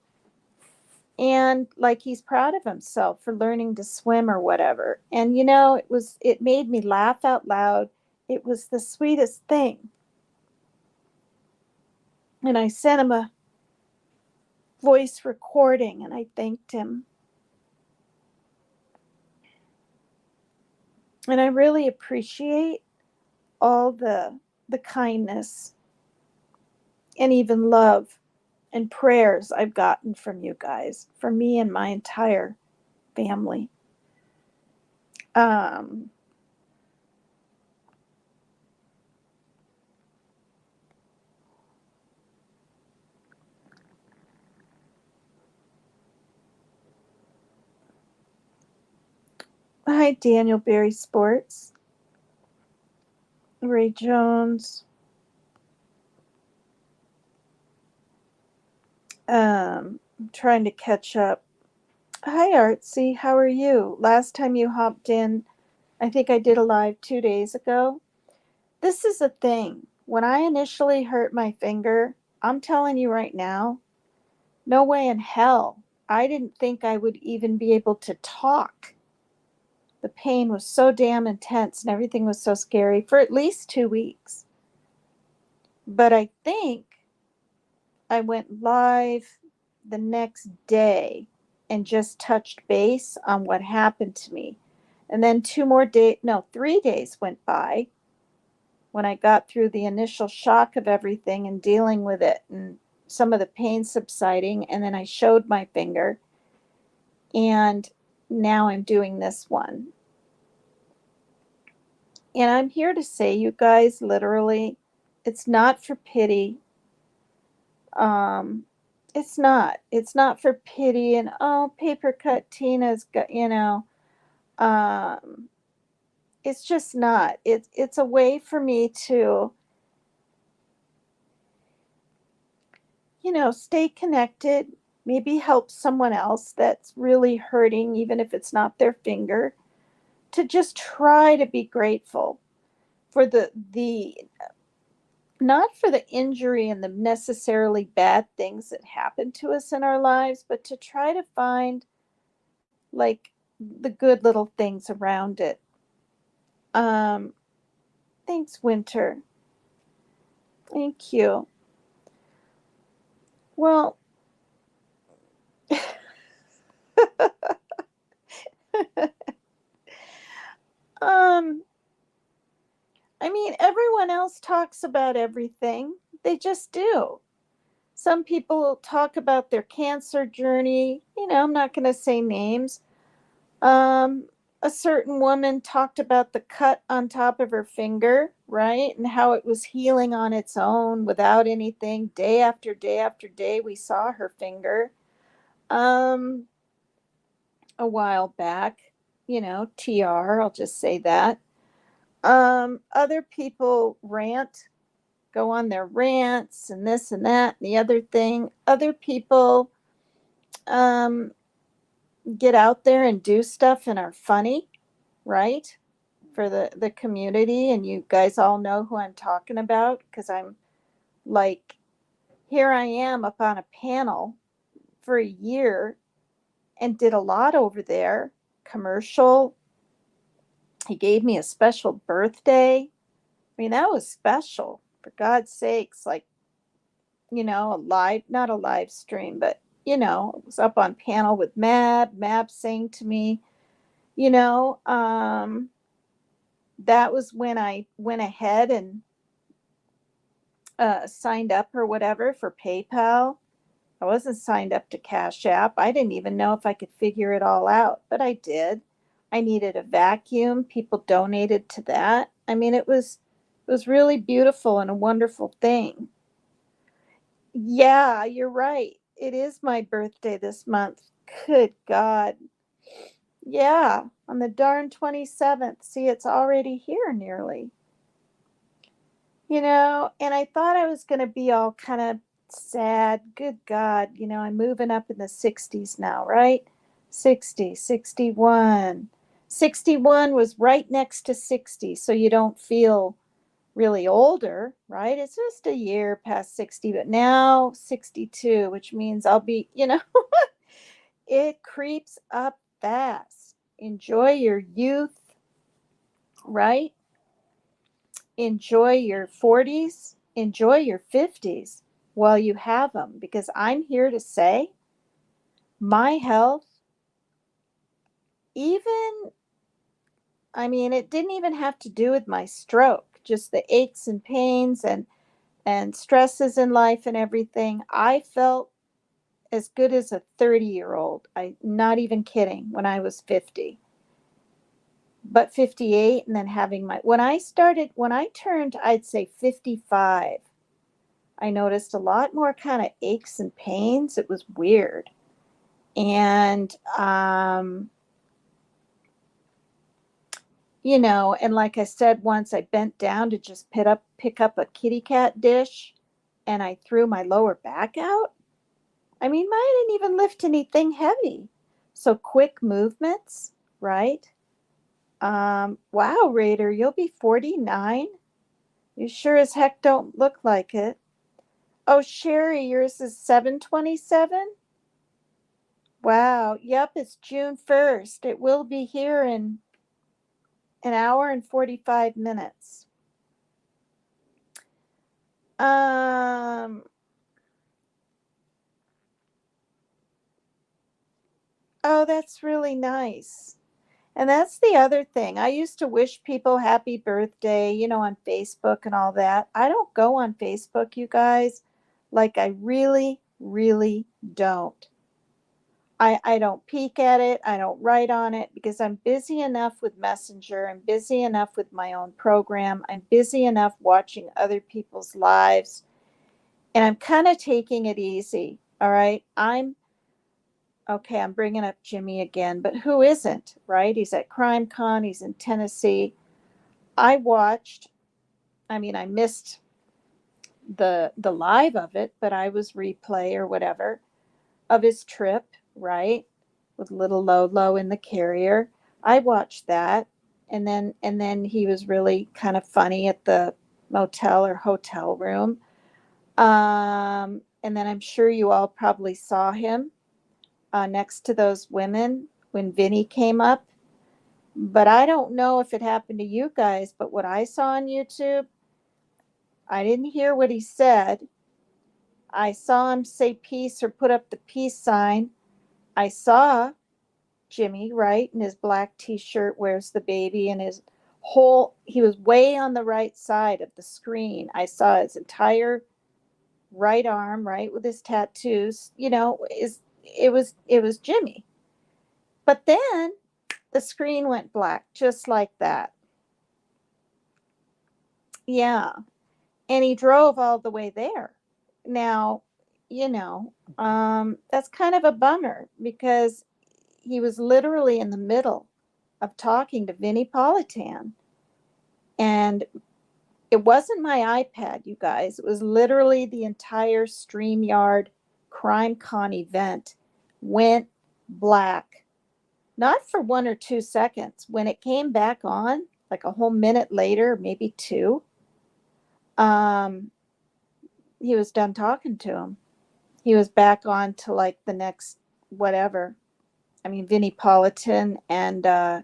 And like he's proud of himself for learning to swim or whatever. And it made me laugh out loud. It was the sweetest thing. And I sent him a voice recording and I thanked him. And I really appreciate all the kindness and even love and prayers I've gotten from you guys, from me and my entire family. Um, Hi, Daniel Berry Sports, Ray Jones. I'm trying to catch up. Hi, Artsy. How are you? Last time you hopped in, I think I did a live 2 days ago. This is a thing. when I initially hurt my finger, I'm telling you right now, no way in hell. I didn't think I would even be able to talk. The pain was so damn intense and everything was so scary for at least 2 weeks. But I think I went live the next day and just touched base on what happened to me. And then 3 days went by when I got through the initial shock of everything and dealing with it and some of the pain subsiding. And then I showed my finger. And now I'm doing this one. And I'm here to say, you guys, literally, it's not for pity. Um, it's not. It's not for pity and, oh, paper cut Tina's got, um, it's just not. It's a way for me to, stay connected, maybe help someone else that's really hurting, even if it's not their finger, to just try to be grateful for the not for the injury and the necessarily bad things that happen to us in our lives, but to try to find like the good little things around it. Um, Thanks, Winter. Thank you. Well, um, I mean, everyone else talks about everything. They just do. Some people talk about their cancer journey. I'm not going to say names. Um, a certain woman talked about the cut on top of her finger, right? And how it was healing on its own without anything. Day after day after day, we saw her finger. Um, a while back, TR, I'll just say that. Other people go on their rants and this and that and the other thing. Other people um, get out there and do stuff and are funny, right? For the community. And you guys all know who I'm talking about because I'm like, here I am up on a panel for a year and did a lot over there. Commercial. He gave me a special birthday. I mean, that was special, for God's sakes. Like, not a live stream, but, it was up on panel with Mab saying to me, you know, um, that was when I went ahead and signed up or whatever for PayPal. I wasn't signed up to Cash App. I didn't even know if I could figure it all out, but I did. I needed a vacuum. People donated to that. I mean, it was really beautiful and a wonderful thing. Yeah, you're right. It is my birthday this month. Good God. Yeah, on the darn 27th. See, it's already here nearly. And I thought I was going to be all kind of sad. Good God, I'm moving up in the 60s now, right? 60, 61. 61 was right next to 60, so you don't feel really older, right? It's just a year past 60, but now 62, which means I'll be, it creeps up fast. Enjoy your youth, right? Enjoy your 40s, enjoy your 50s while you have them, because I'm here to say my health, even, I mean, it didn't even have to do with my stroke, just the aches and pains and stresses in life and everything. I felt as good as a 30-year-old. I'm not even kidding, when I was 50. But 58, and then when I turned, I'd say 55, I noticed a lot more kind of aches and pains. It was weird. And, and like I said, once I bent down to just pick up a kitty cat dish and I threw my lower back out. I mean, I didn't even lift anything heavy. So quick movements, right? Wow, Raider, you'll be 49. You sure as heck don't look like it. Oh, Sherry, yours is 7:27? Wow. Yep, it's June 1st. It will be here in an hour and 45 minutes. Um, oh, that's really nice. And that's the other thing. I used to wish people happy birthday, on Facebook and all that. I don't go on Facebook, you guys. Like, I really, really don't. I don't peek at it. I don't write on it because I'm busy enough with Messenger. I'm busy enough with my own program. I'm busy enough watching other people's lives. And I'm kind of taking it easy. All right. I'm bringing up Jimmy again, but who isn't, right? He's at CrimeCon. He's in Tennessee. I watched, I missed the live of it, but I was replay or whatever of his trip, right? With little Lolo in the carrier. I watched that. And then he was really kind of funny at the motel or hotel room. And then I'm sure you all probably saw him next to those women when Vinny came up. But I don't know if it happened to you guys, but what I saw on YouTube, I didn't hear what he said. I saw him say peace or put up the peace sign. I saw Jimmy, right, in his black t-shirt, wears the baby, and he was way on the right side of the screen. I saw his entire right arm, right, with his tattoos, it was Jimmy. But then the screen went black just like that. Yeah. And he drove all the way there. Now, that's kind of a bummer because he was literally in the middle of talking to Vinnie Politan. And it wasn't my iPad, you guys. It was literally the entire StreamYard CrimeCon event went black. Not for 1 or 2 seconds. When it came back on, like a whole minute later, maybe two, um, he was done talking to him. He was back on to like the next whatever. Vinnie Politan and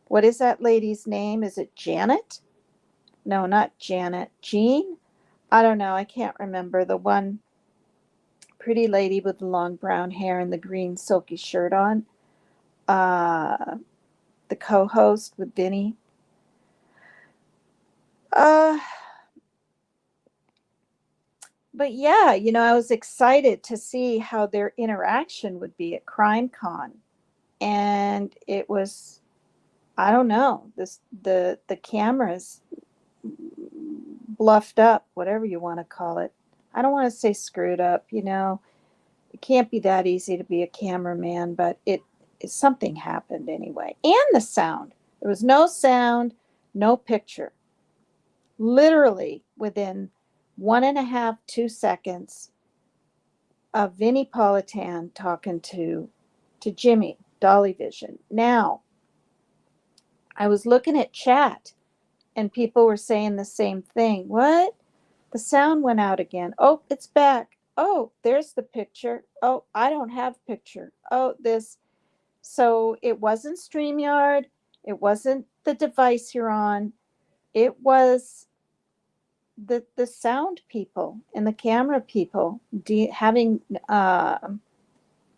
what is that lady's name? Is it Janet? No, not Janet. Jean? I don't know. I can't remember. The one pretty lady with the long brown hair and the green silky shirt on. The co-host with Vinny. Uh, but yeah, I was excited to see how their interaction would be at CrimeCon. And it was, I don't know, the cameras bluffed up, whatever you want to call it. I don't want to say screwed up, It can't be that easy to be a cameraman, but something happened anyway. And the sound. There was no sound, no picture. Literally within 1.5, 2 seconds of Vinnie Politan talking to Jimmy, Dolly Vision. Now, I was looking at chat and people were saying the same thing. What? The sound went out again. Oh, it's back. Oh, there's the picture. Oh, I don't have picture. Oh, this. So it wasn't StreamYard. It wasn't the device you're on. It was the sound people and the camera people having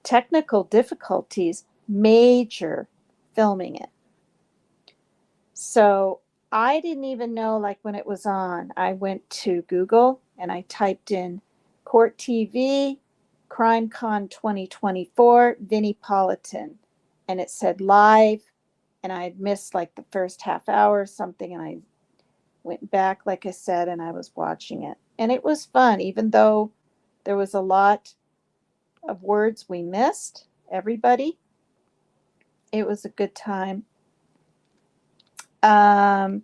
technical difficulties, major filming it. So I didn't even know, like when it was on, I went to Google and I typed in Court TV, CrimeCon 2024, Vinnie Politan, and it said live, and I had missed like the first half hour or something, and I went back, like I said, and I was watching it. And it was fun, even though there was a lot of words we missed, everybody. It was a good time. And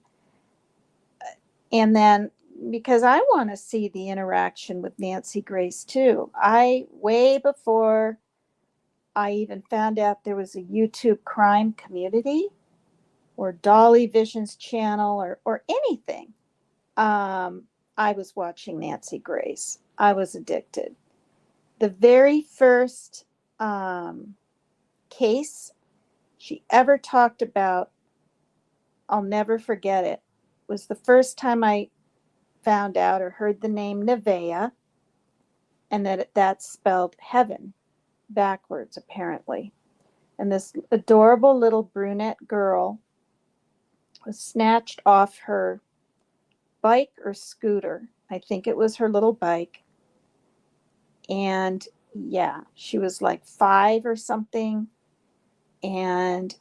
then because I want to see the interaction with Nancy Grace too. Way before I even found out there was a YouTube crime community or Dolly Vision's channel or anything, I was watching Nancy Grace. I was addicted. The very first case she ever talked about, I'll never forget it, was the first time I found out or heard the name Nevaeh, and that's spelled heaven backwards, apparently. And this adorable little brunette girl was snatched off her bike or scooter. I think it was her little bike. And yeah, she was like 5 or something. And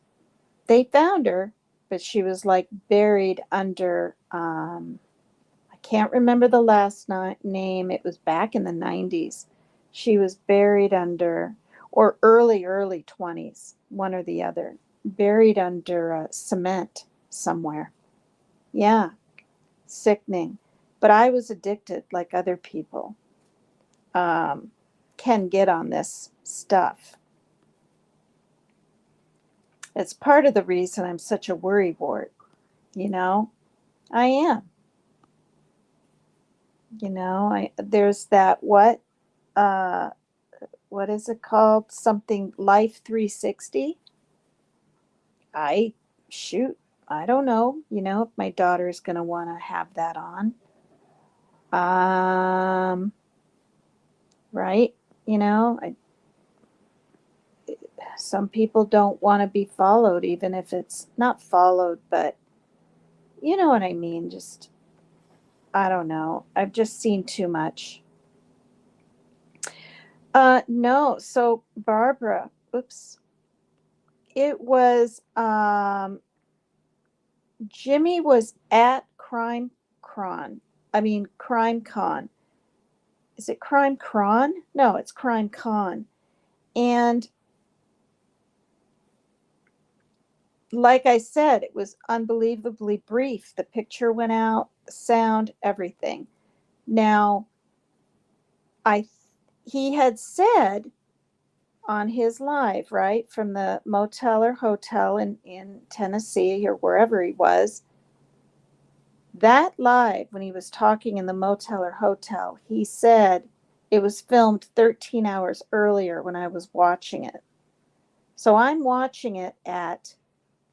they found her, but she was like buried under, I can't remember the last name. It was back in the 90s. She was buried under, or early 20s, one or the other, buried under cement somewhere. Yeah, sickening. But I was addicted like other people can get on this stuff. It's part of the reason I'm such a worrywart, you know? I am. You know, there's that what is it called? Something Life 360. I shoot, I don't know, if my daughter's going to want to have that on. Right? Some people don't want to be followed, even if it's not followed, but you know what I mean? Just, I don't know. I've just seen too much. No. So Barbara, oops. It was, Jimmy was at CrimeCon. Is it CrimeCon? No, it's CrimeCon. And like I said, it was unbelievably brief. The picture went out, the sound, everything. Now, he had said on his live, right, from the motel or hotel in Tennessee or wherever he was, that live, when he was talking in the motel or hotel, he said it was filmed 13 hours earlier when I was watching it. So I'm watching it at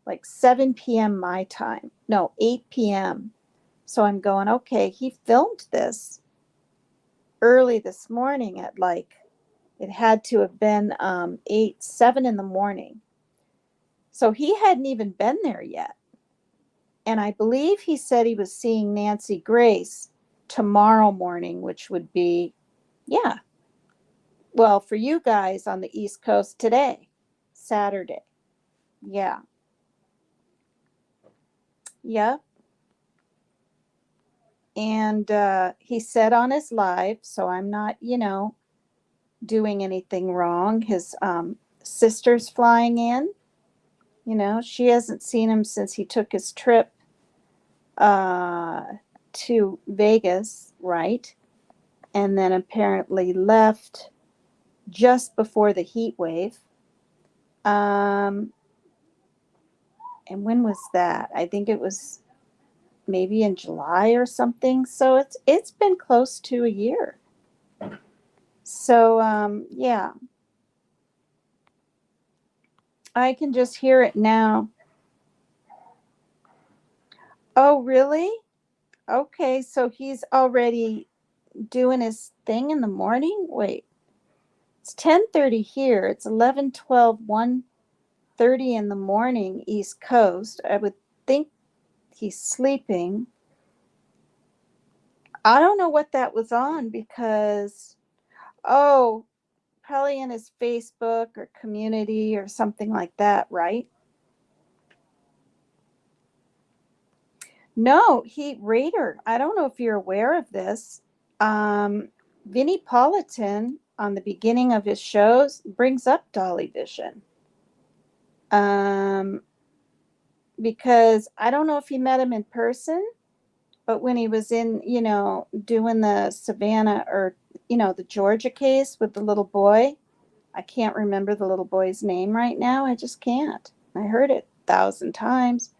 like 7 p.m. my time. No, 8 p.m. So I'm going, okay, he filmed this early this morning at like, it had to have been 7 in the morning. So he hadn't even been there yet. And I believe he said he was seeing Nancy Grace tomorrow morning, which would be, yeah, well, for you guys on the East Coast today, Saturday. Yeah. Yep. And he said on his live, so I'm not, doing anything wrong. His sister's flying in. She hasn't seen him since he took his trip to Vegas, right? And then apparently left just before the heat wave. And when was that? I think it was maybe in July or something. So it's been close to a year. So yeah. I can just hear it now. Oh, really? Okay, so he's already doing his thing in the morning? Wait. It's 10:30 here. It's 11:12, 1:30 in the morning East Coast. I would think he's sleeping. I don't know what that was on because probably in his Facebook or community or something like that, right? No, Raider. I don't know if you're aware of this. Vinnie Politan on the beginning of his shows brings up Dolly Vision. Because I don't know if he met him in person, but when he was in, doing the Savannah or, the Georgia case with the little boy, I can't remember the little boy's name right now. I just can't. I heard it 1,000 times.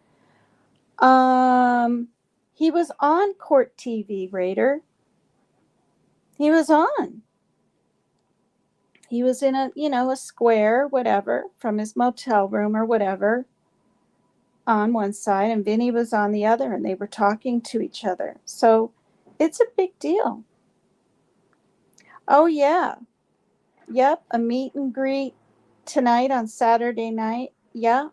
He was on Court TV, Raider. He was on. He was in a square, whatever, from his motel room or whatever, on one side, and Vinny was on the other, and they were talking to each other. So it's a big deal. Oh, yeah. Yep, a meet and greet tonight on Saturday night. Yeah.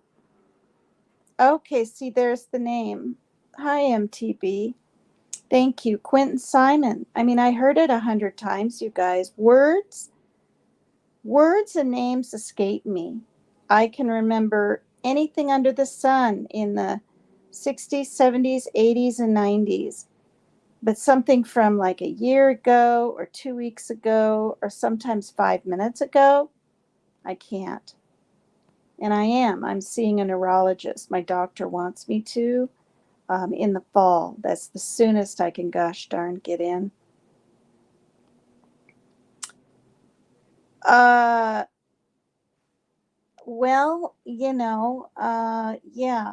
Okay, see, there's the name. Hi, MTB. Thank you. Quentin Simon. I mean, I heard it 100 times, you guys. Words and names escape me. I can remember anything under the sun in the 60s, 70s, 80s, and 90s. But something from like a year ago or 2 weeks ago or sometimes 5 minutes ago, I can't. And I'm seeing a neurologist. My doctor wants me to in the fall. That's the soonest I can gosh darn get in. Well, yeah.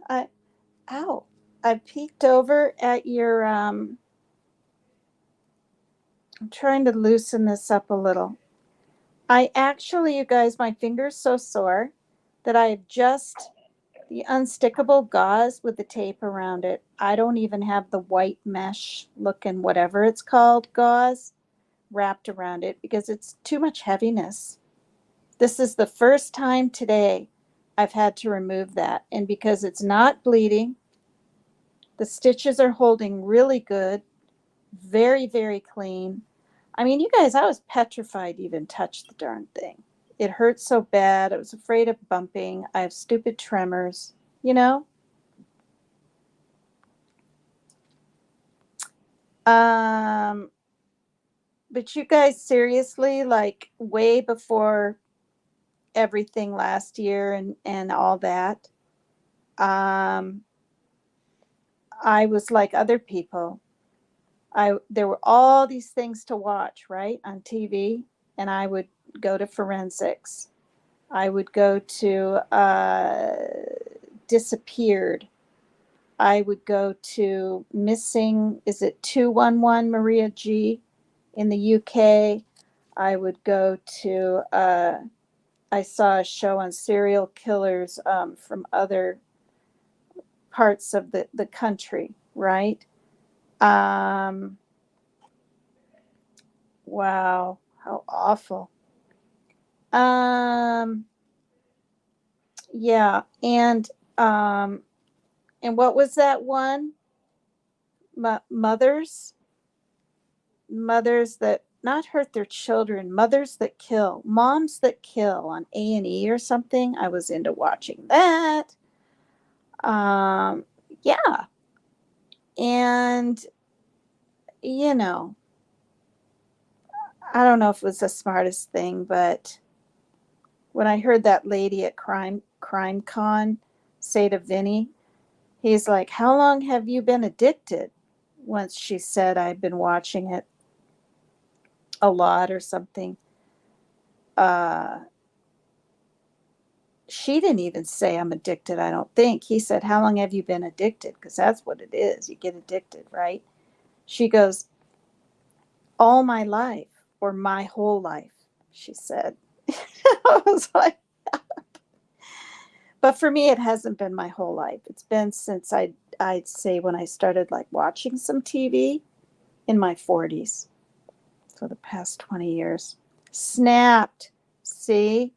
I, ow. I peeked over at your, I'm trying to loosen this up a little. I actually, you guys, my finger's so sore that I have just the unstickable gauze with the tape around it. I don't even have the white mesh looking whatever it's called gauze wrapped around it because it's too much heaviness. This is the first time today I've had to remove that. And because it's not bleeding, the stitches are holding really good, very, very clean. I mean, you guys, I was petrified to even touch the darn thing. It hurt so bad. I was afraid of bumping. I have stupid tremors, you know? But you guys, seriously, like way before everything last year and all that, um, I was like other people. There were all these things to watch, right, on TV, and I would go to forensics. I would go to disappeared. I would go to missing. Is it 211 Maria G in the UK? I would go to. I saw a show on serial killers from other parts of the country, right? Um, wow, how awful. Um, yeah, um, and what was that one? Mothers that not hurt their children, mothers that kill, moms that kill on A&E or something. I was into watching that. Um, yeah, and you know, I don't know if it was the smartest thing, but when I heard that lady at Crime Con say to Vinny, he's like, "How long have you been addicted?" Once she said I'd been watching it a lot or something. Uh, she didn't even say I'm addicted, I don't think. He said, "How long have you been addicted?" Because that's what it is. You get addicted, right? She goes, "All my life or my whole life," she said. I was like, but for me, it hasn't been my whole life. It's been since I'd say when I started like watching some TV in my 40s. So the past 20 years. Snapped. See?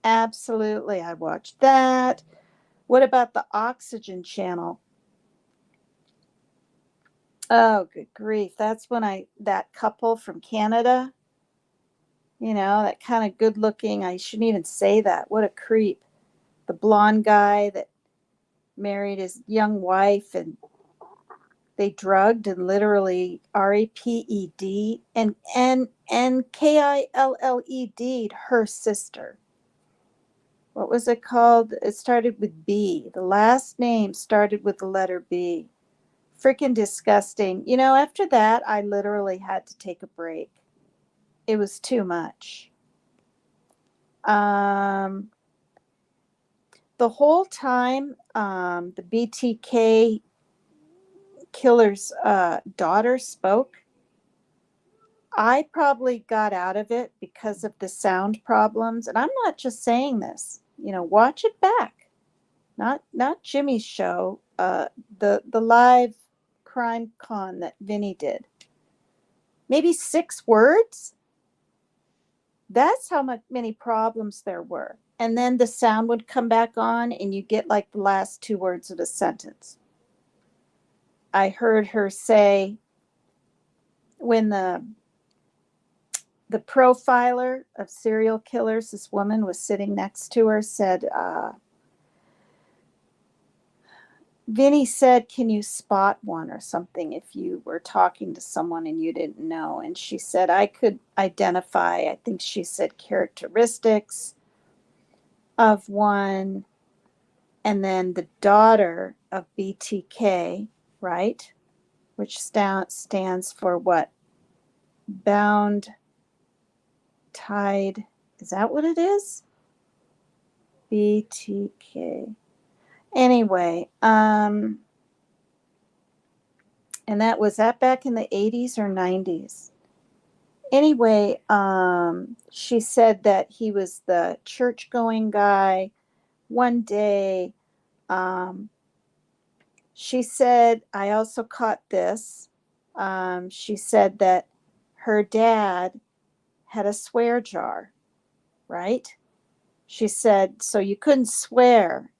Absolutely. I watched that. What about the Oxygen Channel? Oh, good grief. That's when that couple from Canada, that kind of good looking, I shouldn't even say that. What a creep. The blonde guy that married his young wife and they drugged and literally raped and killed her sister. What was it called? It started with B. The last name started with the letter B. Freaking disgusting. After that, I literally had to take a break. It was too much. The the whole time the BTK killer's daughter spoke, I probably got out of it because of the sound problems. And I'm not just saying this, watch it back. Not Jimmy's show, the live crime con that Vinny did. Maybe 6 words. That's how many problems there were. And then the sound would come back on and you get like the last 2 words of a sentence. I heard her say when the profiler of serial killers, this woman was sitting next to her, said, Vinny said, can you spot one or something if you were talking to someone and you didn't know? And she said, I could identify, I think she said, characteristics of one. And then the daughter of BTK, right? Which stands for what? Bound, tied. Is that what it is? BTK. Anyway, and was that back in the 80s or 90s? Anyway, she said that he was the church-going guy. One day, she said, I also caught this. She said that her dad had a swear jar, right? She said, so you couldn't swear,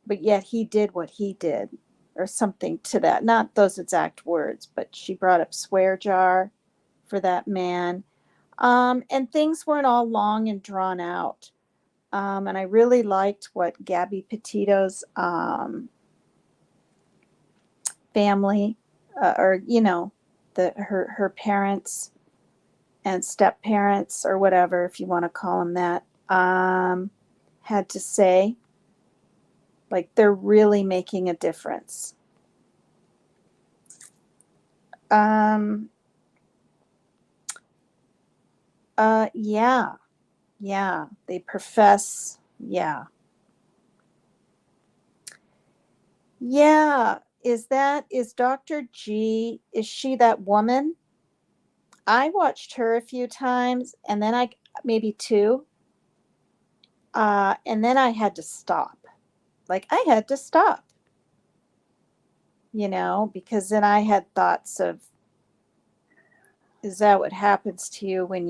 but yet he did what he did, or something to that. Not those exact words, but she brought up swear jar for that man. And things weren't all long and drawn out. And I really liked what Gabby Petito's family, or her parents and step parents, or whatever, if you want to call them that, had to say. Like, they're really making a difference. Yeah, they profess, yeah. Is Dr. G, is she that woman? I watched her a few times, and then maybe 2, and then I had to stop. Like, I had to stop, because then I had thoughts of, is that what happens to you when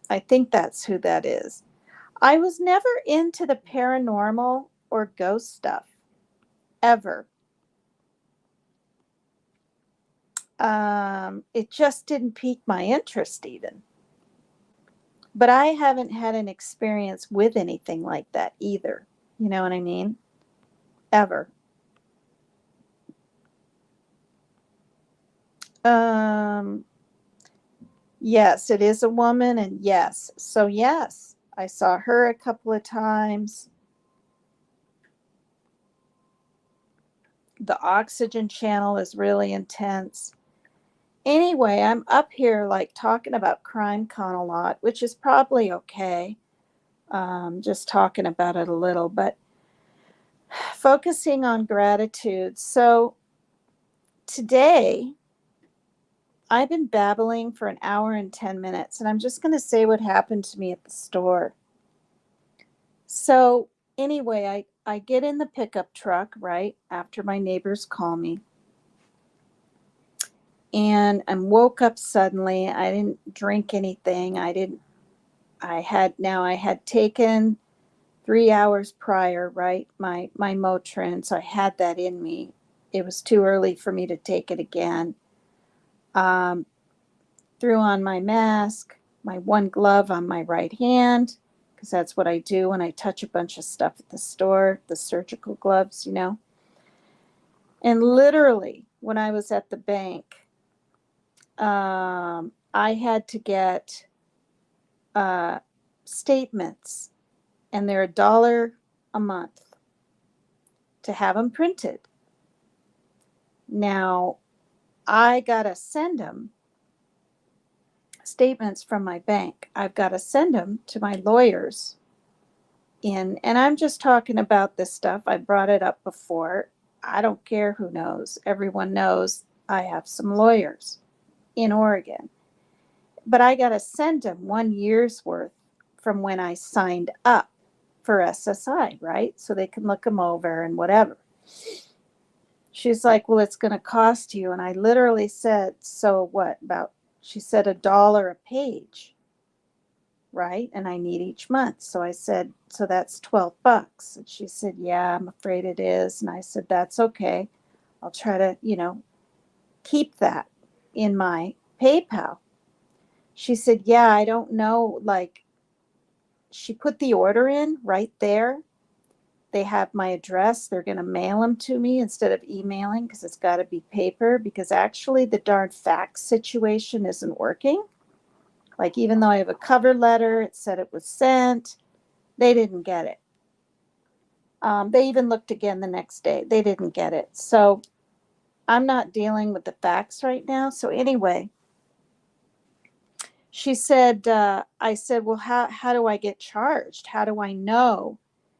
I think that's who that is. I was never into the paranormal or ghost stuff, ever. It just didn't pique my interest even. But I haven't had an experience with anything like that either. You know what I mean? Ever. Yes, it is a woman, and yes. So yes, I saw her a couple of times. The oxygen channel is really intense. Anyway, I'm up here like talking about CrimeCon a lot, which is probably okay. Just talking about it a little, but focusing on gratitude. So today, I've been babbling for 1 hour and 10 minutes, and I'm just going to say what happened to me at the store. So anyway, I get in the pickup truck, right, after my neighbors call me. And I woke up suddenly. I didn't drink anything. I had taken 3 hours prior, right, my Motrin, so I had that in me. It was too early for me to take it again. Threw on my mask, my one glove on my right hand, because that's what I do when I touch a bunch of stuff at the store, the surgical gloves, And literally, when I was at the bank, I had to get statements, and they're $1 a month to have them printed. Now, I got to send them statements from my bank. I've got to send them to my lawyers in, and I'm just talking about this stuff. I brought it up before. I don't care who knows. Everyone knows I have some lawyers in Oregon. But I got to send them 1 year's worth from when I signed up for SSI, right? So they can look them over and whatever. She's like, well, it's going to cost you. And I literally said, so what? She said $1 a page, right? And I need each month. So I said, so that's $12. And she said, yeah, I'm afraid it is. And I said, that's okay. I'll try to, keep that in my PayPal. She said, yeah, I don't know. Like, she put the order in right there. They have my address. They're going to mail them to me instead of emailing because it's got to be paper, because actually the darn fax situation isn't working. Like, even though I have a cover letter, it said it was sent, they didn't get it. They even looked again the next day. They didn't get it. So I'm not dealing with the fax right now. So anyway, she said, I said, well, how do I get charged? How do I know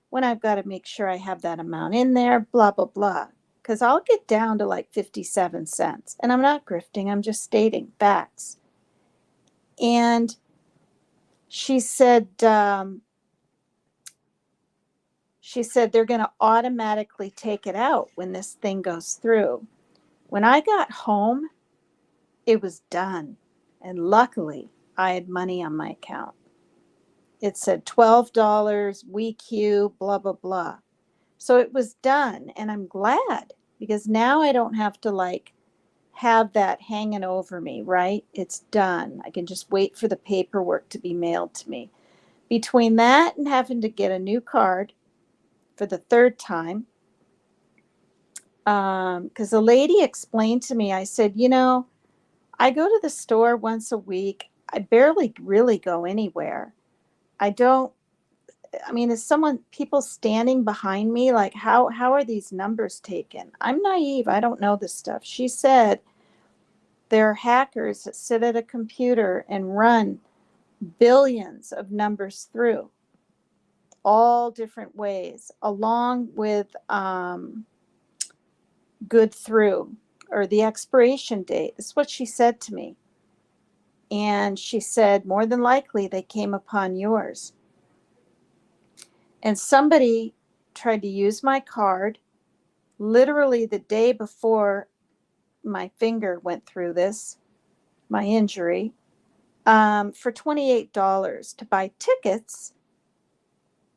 when I've got to make sure I have that amount in there, blah, blah, blah. Because I'll get down to like 57 cents. And I'm not grifting, I'm just stating facts. And she said they're going to automatically take it out when this thing goes through. When I got home, it was done. And luckily, I had money on my account. It said $12, WeQ, blah, blah, blah. So it was done. And I'm glad, because now I don't have to like have that hanging over me, right? It's done. I can just wait for the paperwork to be mailed to me. Between that and having to get a new card for the third time, because the lady explained to me, I said, I go to the store once a week. I barely really go anywhere. Is people standing behind me? Like, how are these numbers taken? I'm naive. I don't know this stuff. She said there are hackers that sit at a computer and run billions of numbers through all different ways, along with good through, or the expiration date. That's what she said to me. And she said, more than likely, they came upon yours. And somebody tried to use my card literally the day before my finger went through this, my injury, for $28 to buy tickets,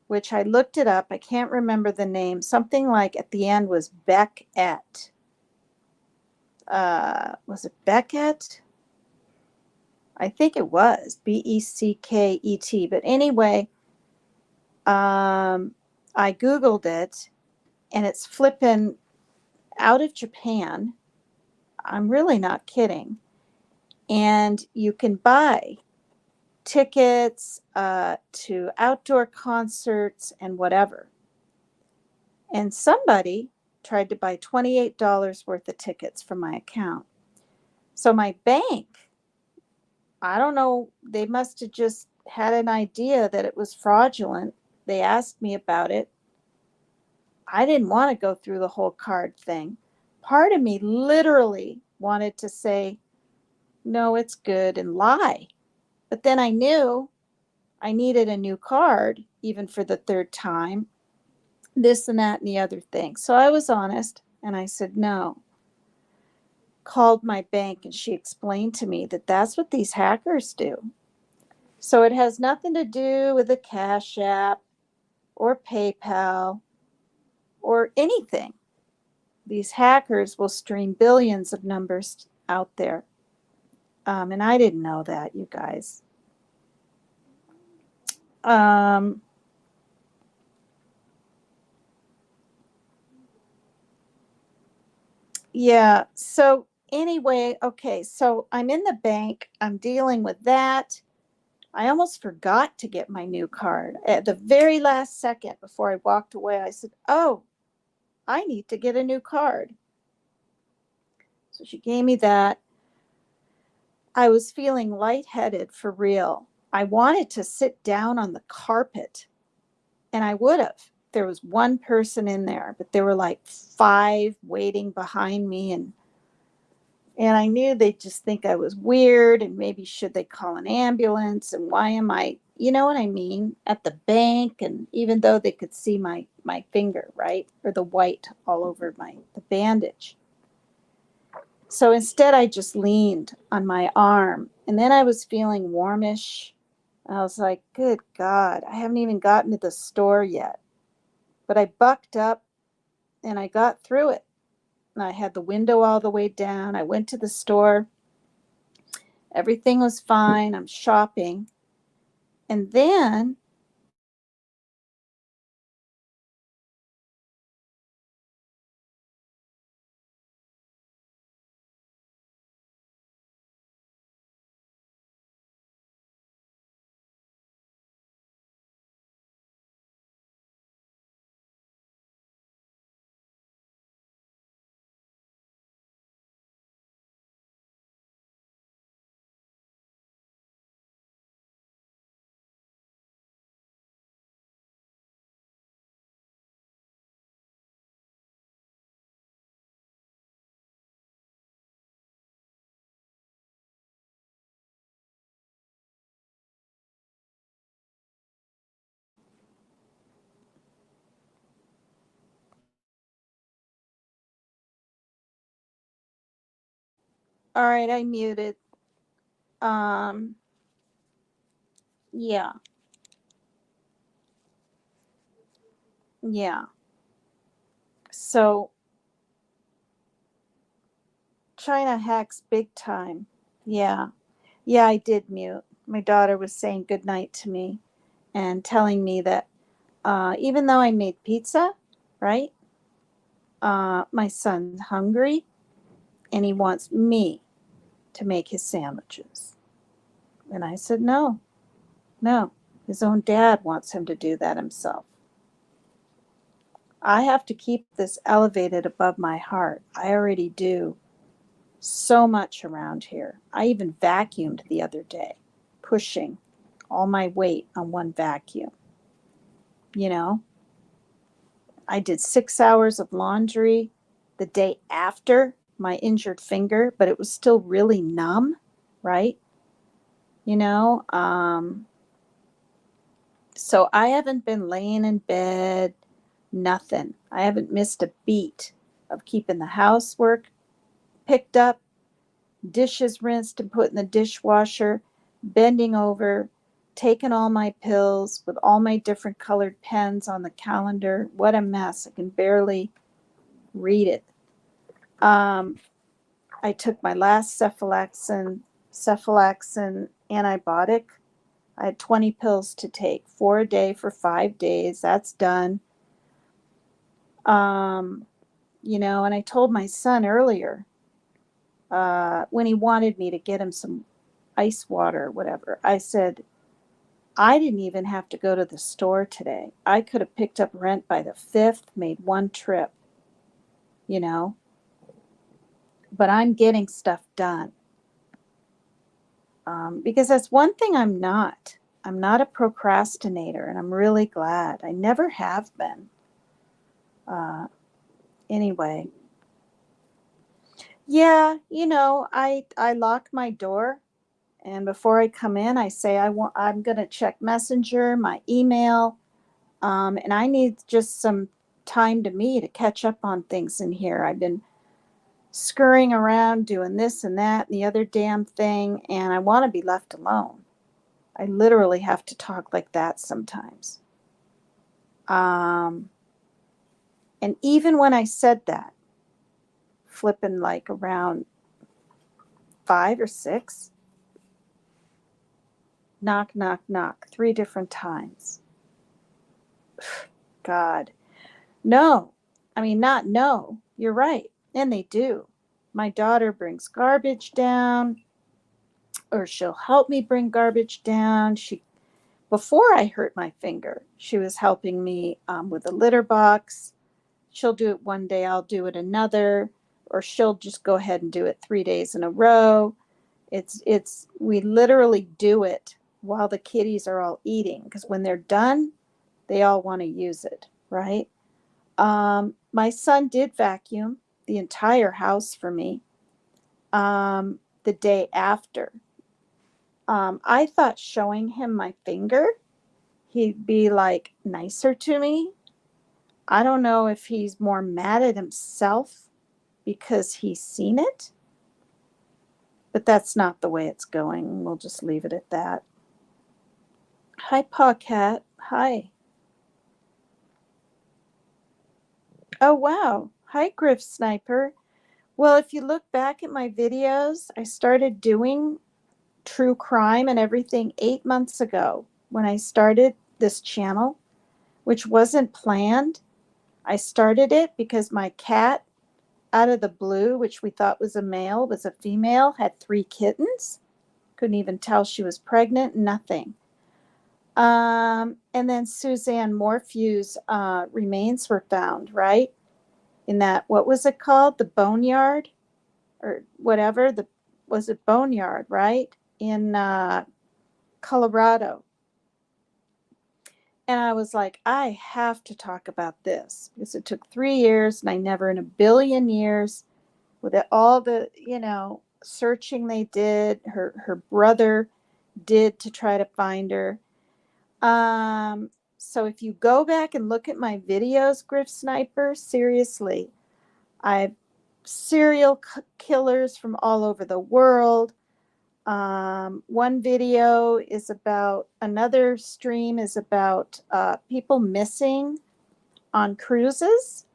which I looked it up. I can't remember the name. Something like at the end was Beckett. Was it Beckett? I think it was Becket. But anyway, I Googled it, and it's flipping out of Japan. I'm really not kidding. And you can buy tickets to outdoor concerts and whatever. And somebody tried to buy $28 worth of tickets from my account. So my bank, I don't know, they must have just had an idea that it was fraudulent. They asked me about it. I didn't want to go through the whole card thing. Part of me literally wanted to say, no, it's good, and lie. But then I knew I needed a new card, even for the third time, this and that and the other thing. So I was honest, and I said no. Called my bank, and she explained to me that that's what these hackers do. So it has nothing to do with a Cash App or PayPal or anything. These hackers will stream billions of numbers out there. And I didn't know that, you guys. Yeah. So anyway, okay. So I'm in the bank. I'm dealing with that. I almost forgot to get my new card. At the very last second before I walked away, I said, oh, I need to get a new card. So she gave me that. I was feeling lightheaded for real. I wanted to sit down on the carpet And I would have. There was one person in there, but there were like 5 waiting behind me, and I knew they'd just think I was weird, and maybe should they call an ambulance, and why am I, you know what I mean, at the bank, and even though they could see my finger, right? Or the white all over the bandage. So instead I just leaned on my arm, and then I was feeling warmish. I was like, good God, I haven't even gotten to the store yet. But I bucked up and I got through it. And I had the window all the way down. I went to the store. Everything was fine. I'm shopping. And then all right, I muted. Um yeah. Yeah. So China hacks big time. Yeah. Yeah, I did mute. My daughter was saying good night to me and telling me that even though I made pizza, right? My son's hungry and he wants me to make his sandwiches. And I said, no, no. His own dad wants him to do that himself. I have to keep this elevated above my heart. I already do so much around here. I even vacuumed the other day, pushing all my weight on one vacuum. You know, I did 6 hours of laundry the day after my injured finger, but it was still really numb, right? You know, so I haven't been laying in bed, nothing. I haven't missed a beat of keeping the housework picked up, dishes rinsed and put in the dishwasher, bending over, taking all my pills with all my different colored pens on the calendar. What a mess. I can barely read it. I took my last cephalexin antibiotic. I had 20 pills to take, 4 a day for 5 days. That's done. Um, you know, and I told my son earlier, when he wanted me to get him some ice water or whatever, I said, I didn't even have to go to the store today. I could have picked up rent by the 5th, made one trip, you know, but I'm getting stuff done. Because that's one thing I'm not. I'm not a procrastinator, and I'm really glad. I never have been. Anyway, yeah, you know, I lock my door, and before I come in, I say I'm going to check Messenger, my email, and I need just some time to me to catch up on things in here. I've been scurrying around doing this and that and the other damn thing, and I want to be left alone. I literally have to talk like that sometimes. Um, and even when I said that, flipping like around 5 or 6, knock, knock, knock, 3 different times. God, no. I mean, not no. You're right. And they do. My daughter brings garbage down, or she'll help me bring garbage down. Before I hurt my finger, she was helping me with a litter box. She'll do it one day, I'll do it another, or she'll just go ahead and do it 3 days in a row. We literally do it while the kitties are all eating, because when they're done, They all want to use it, right? My son did vacuum the entire house for me the day after. I thought showing him my finger, he'd be like nicer to me. I don't know if he's more mad at himself because he's seen it, but that's not the way it's going. We'll just leave it at that. Hi, Pawcat. Hi. Oh, wow. Hi, Griff Sniper. Well, if you look back at my videos, I started doing true crime and everything 8 months ago when I started this channel, which wasn't planned. I started it because my cat, out of the blue, which we thought was a male, was a female, had 3 kittens. Couldn't even tell she was pregnant, nothing. And then Suzanne Morphew's remains were found, right? In that, what was it called? The boneyard or whatever. Was it boneyard, right? In Colorado. And I was like, I have to talk about this because it took 3 years and I never in a billion years with all the, searching they did, her brother did to try to find her. So if you go back and look at my videos, Griff Sniper, seriously, I've serial killers from all over the world. One video is about, another stream is about people missing on cruises.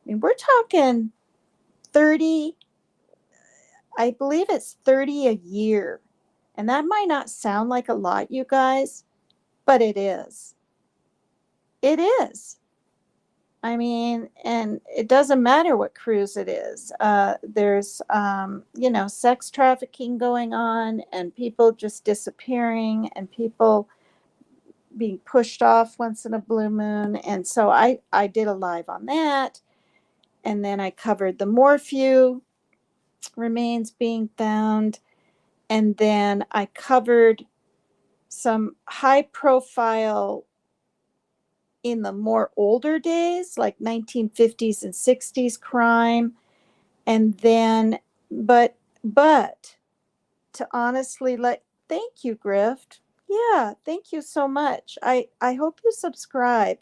I mean, we're talking 30, I believe it's 30 a year. And that might not sound like a lot, you guys, but it is. It is. I mean, and it doesn't matter what cruise it is. There's, sex trafficking going on and people just disappearing and people being pushed off once in a blue moon. And so I did a live on that. And then I covered the Morphew remains being found. And then I covered some high profile in the more older days, like 1950s and 60s crime. And then, but to honestly thank you, Grift. Yeah, thank you so much. I hope you subscribe.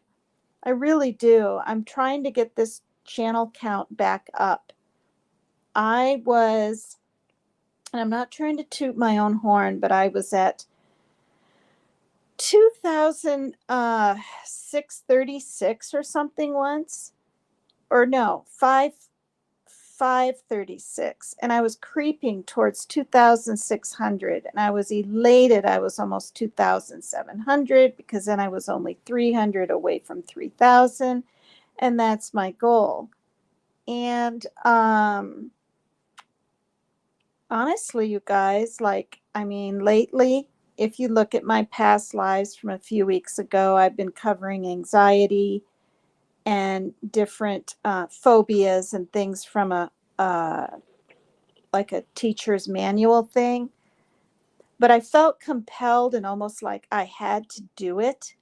I really do. I'm trying to get this channel count back up. I was, and I'm not trying to toot my own horn, but I was at 636 or something once, or no, 536, and I was creeping towards 2,600, and I was elated. I was almost 2,700 because then I was only 300 away from 3,000, and that's my goal. And honestly, you guys, lately, if you look at my past lives from a few weeks ago, I've been covering anxiety and different phobias and things from a teacher's manual thing. But I felt compelled and almost like I had to do it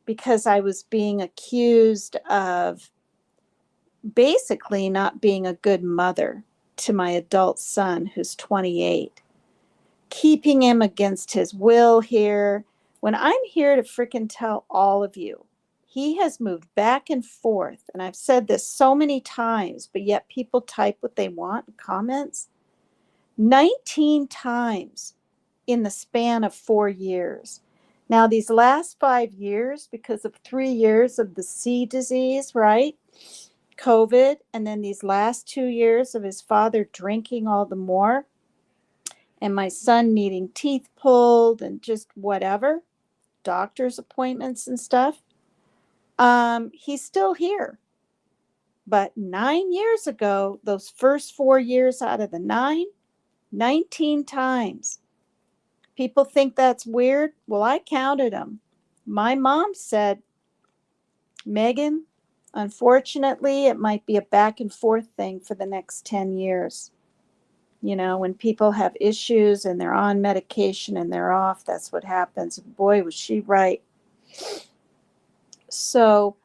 because I was being accused of basically not being a good mother to my adult son, who's 28. Keeping him against his will here, when I'm here to freaking tell all of you, he has moved back and forth. And I've said this so many times, but yet people type what they want in comments. 19 times in the span of 4 years. Now, these last 5 years, because of 3 years of the C disease, right? COVID, and then these last 2 years of his father drinking all the more, and my son needing teeth pulled and just whatever, doctor's appointments and stuff. He's still here. But 9 years ago, those first 4 years out of the 19 times. People think that's weird. Well, I counted them. My mom said, Megan, unfortunately, it might be a back and forth thing for the next 10 years. When people have issues and they're on medication and they're off, that's what happens. Boy, was she right. So,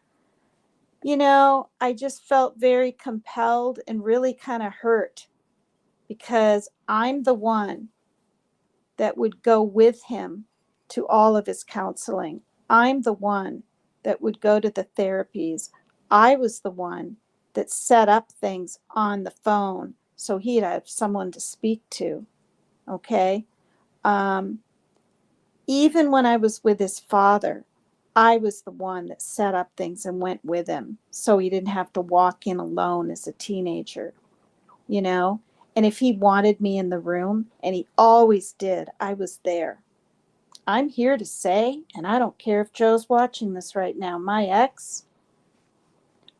I just felt very compelled and really kind of hurt because I'm the one that would go with him to all of his counseling. I'm the one that would go to the therapies. I was the one that set up things on the phone so he'd have someone to speak to. Okay. Um, Even when I was with his father, I was the one that set up things and went with him so he didn't have to walk in alone as a teenager, you know? And if he wanted me in the room, and he always did, I was there. I'm here to say, and I don't care if Joe's watching this right now, my ex,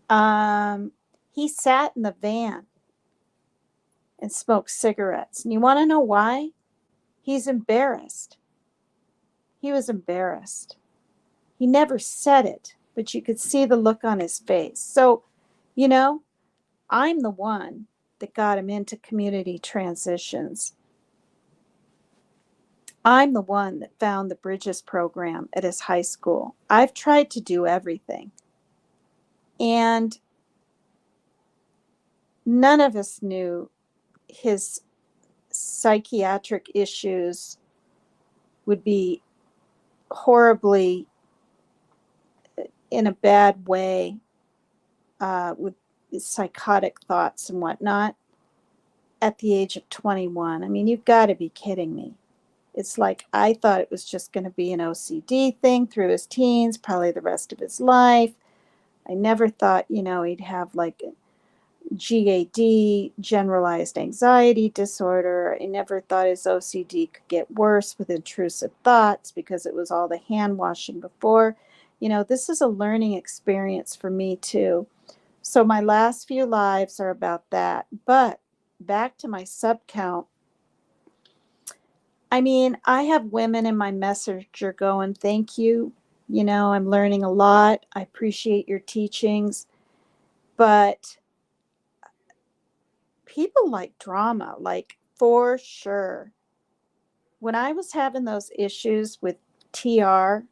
um, he sat in the van and smoked cigarettes. And you want to know why? He's embarrassed. He was embarrassed. He never said it, but you could see the look on his face. So, you know, I'm the one that got him into community transitions. I'm the one that found the Bridges program at his high school. I've tried to do everything. And none of us knew his psychiatric issues would be horribly in a bad way with psychotic thoughts and whatnot at the age of 21. I mean, you've got to be kidding me. It's like I thought it was just going to be an OCD thing through his teens, probably the rest of his life. I never thought, he'd have like GAD, generalized anxiety disorder. I never thought his OCD could get worse with intrusive thoughts because it was all the hand washing before. This is a learning experience for me too. So my last few lives are about that. But back to my sub count. I mean, I have women in my messenger going, thank you. I'm learning a lot. I appreciate your teachings. But people like drama, like for sure. When I was having those issues with TR,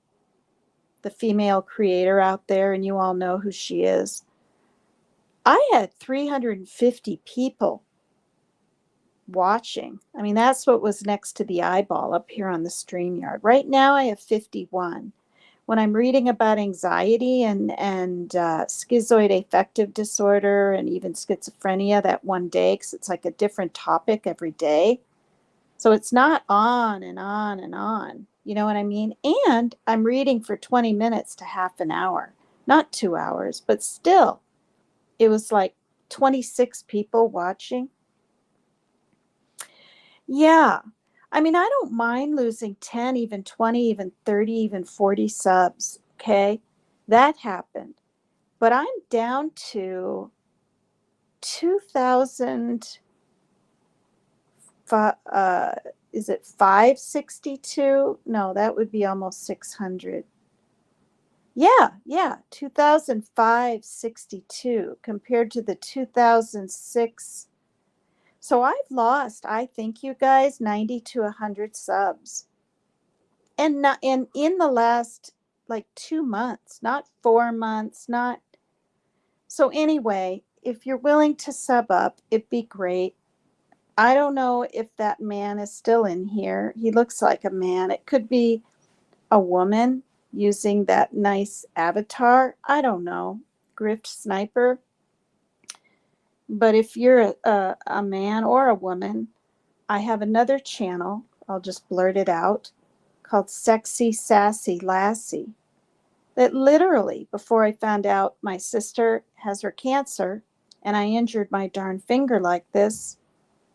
the female creator out there, and you all know who she is, I had 350 people watching. I mean, that's what was next to the eyeball up here on the StreamYard. Right now, I have 51. When I'm reading about anxiety and schizoid affective disorder and even schizophrenia that one day, because it's like a different topic every day. So it's not on and on and on. You know what I mean? And I'm reading for 20 minutes to half an hour, not 2 hours, but still, it was like 26 people watching. Yeah. I mean, I don't mind losing 10, even 20, even 30, even 40 subs. Okay. That happened. But I'm down to 2,000. Is it 562? No, that would be almost 600. Yeah. 2,562 compared to the 2006. So I've lost, I think, you guys, 90 to 100 subs. And not in the last like 2 months, not 4 months, not. So anyway, if you're willing to sub up, it'd be great. I don't know if that man is still in here. He looks like a man. It could be a woman using that nice avatar. I don't know. Grift Sniper. But if you're a man or a woman, I have another channel. I'll just blurt it out, called Sexy Sassy Lassie. That literally, before I found out my sister has her cancer and I injured my darn finger like this,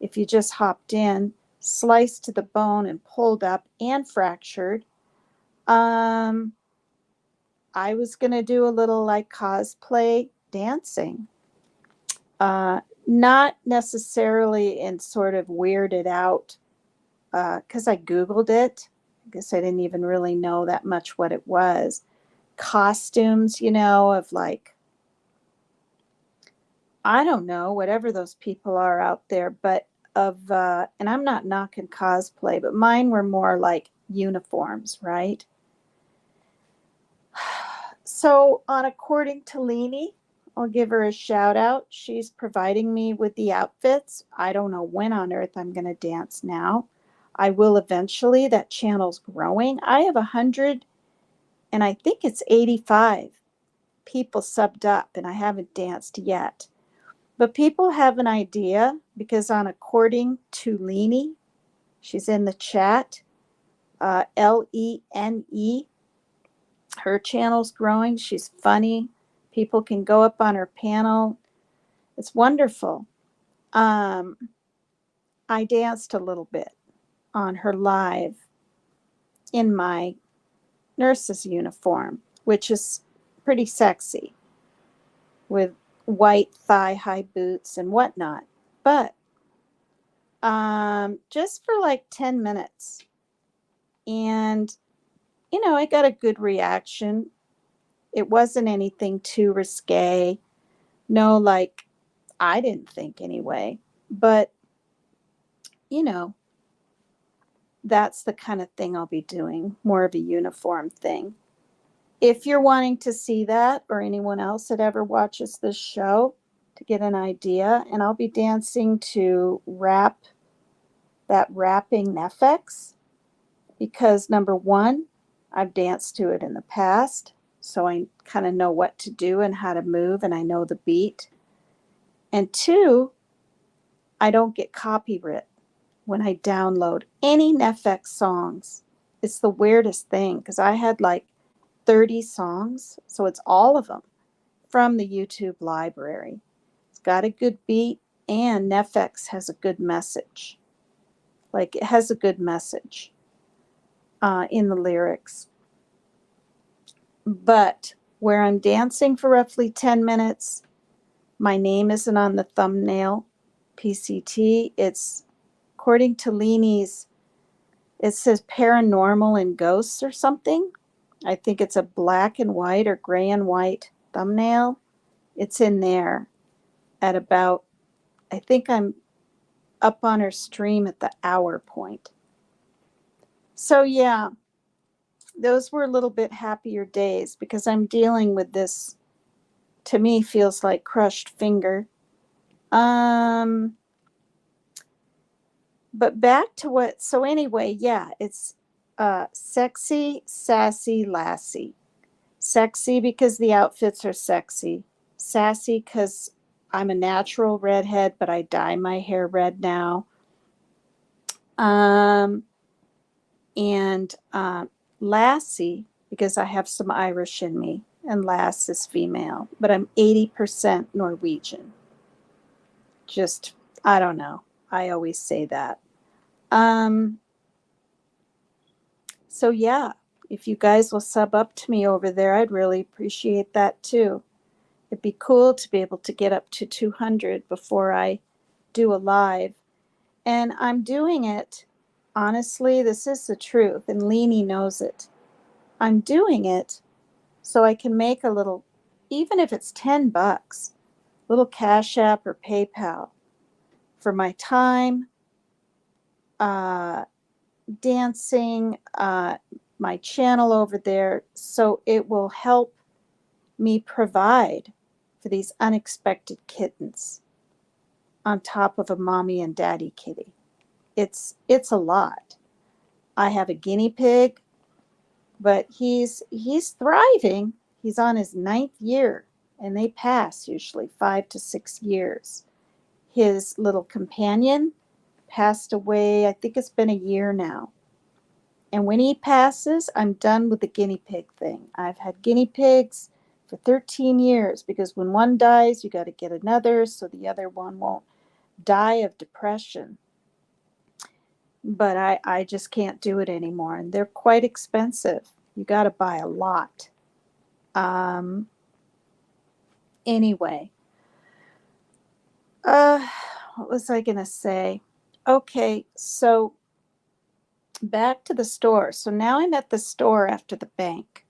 if you just hopped in, sliced to the bone and pulled up and fractured, I was going to do a little like cosplay dancing. Not necessarily in sort of weirded out, because I Googled it. I guess I didn't even really know that much what it was. Costumes, of like, I don't know, whatever those people are out there, but and I'm not knocking cosplay, but mine were more like uniforms, right? So on According to Leanie, I'll give her a shout out. She's providing me with the outfits. I don't know when on earth I'm going to dance now. I will eventually. That channel's growing. I have 100 and I think it's 85 people subbed up, and I haven't danced yet. But people have an idea because on According to Leanie, she's in the chat, Lene. Her channel's growing. She's funny. People can go up on her panel. It's wonderful. I danced a little bit on her live in my nurse's uniform, which is pretty sexy with white thigh-high boots and whatnot. But just for like 10 minutes. And, I got a good reaction. It wasn't anything too risque. No, like, I didn't think anyway. But, that's the kind of thing I'll be doing, more of a uniform thing. If you're wanting to see that, or anyone else that ever watches this show to get an idea, and I'll be dancing to that rapping Nefex, because number one, I've danced to it in the past, so I kind of know what to do and how to move, and I know the beat. And two, I don't get copyright when I download any Nefex songs. It's the weirdest thing because I had like 30 songs, so it's all of them from the YouTube library. It's got a good beat, and Nefex has a good message. Like, it has a good message in the lyrics. But where I'm dancing for roughly 10 minutes, my name isn't on the thumbnail, PCT. It's According to Leanie's, it says paranormal and ghosts or something. I think it's a black and white or gray and white thumbnail. It's in there at about, I think I'm up on her stream at the hour point. So yeah, those were a little bit happier days because I'm dealing with this, to me, feels like crushed finger. But back to what, so anyway, yeah, it's sexy, sassy, lassie. Sexy because the outfits are sexy. Sassy because I'm a natural redhead, but I dye my hair red now. And lassie because I have some Irish in me, and lass is female, but I'm 80% Norwegian. Just, I don't know. I always say that. So yeah, if you guys will sub up to me over there, I'd really appreciate that too. It'd be cool to be able to get up to 200 before I do a live. And I'm doing it, honestly, this is the truth, and Leanie knows it. I'm doing it so I can make a little, even if it's $10, little Cash App or PayPal for my time, dancing, my channel over there, so it will help me provide for these unexpected kittens on top of a mommy and daddy kitty. It's a lot. I have a guinea pig, but he's thriving. He's on his 9th year, and they pass usually 5 to 6 years. His little companion passed away, I think it's been a year now. And when he passes, I'm done with the guinea pig thing. I've had guinea pigs for 13 years because when one dies, you got to get another so the other one won't die of depression. But I just can't do it anymore. And they're quite expensive. You got to buy a lot. Anyway. What was I going to say? Okay, so back to the store. So now I'm at the store after the bank.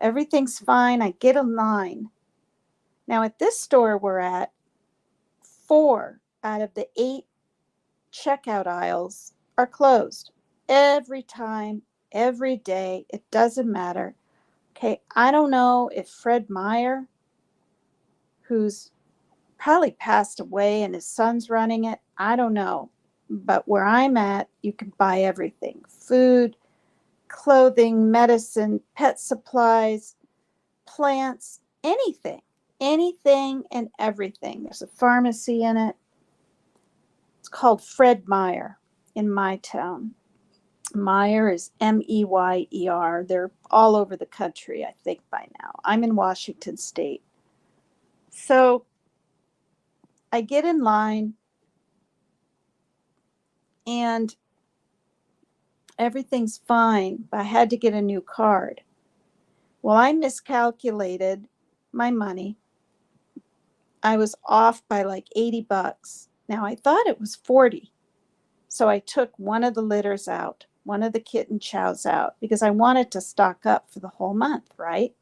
Everything's fine. I get in line. Now at this store we're at, 4 out of the 8 checkout aisles are closed. Every time, every day, it doesn't matter. Okay, I don't know if Fred Meyer, who's probably passed away and his son's running it, I don't know. But where I'm at, you can buy everything: food, clothing, medicine, pet supplies, plants, anything and everything. There's a pharmacy in it. It's called Fred Meyer in my town. Meyer is Meyer. They're all over the country, I think, by now. I'm in Washington State. So I get in line and everything's fine, but I had to get a new card. Well, I miscalculated my money. I was off by like $80. Now I thought it was 40. So I took one of the litters out, one of the kitten chows out, because I wanted to stock up for the whole month, right?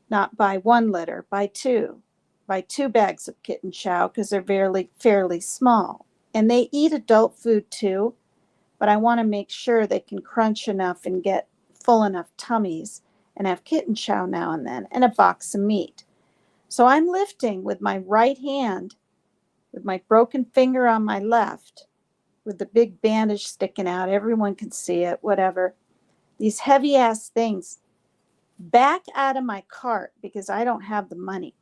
Not buy one litter, buy two bags of kitten chow, because they're fairly small. And they eat adult food too, but I want to make sure they can crunch enough and get full enough tummies and have kitten chow now and then, and a box of meat. So I'm lifting with my right hand, with my broken finger on my left, with the big bandage sticking out. Everyone can see it, whatever. These heavy ass things back out of my cart because I don't have the money.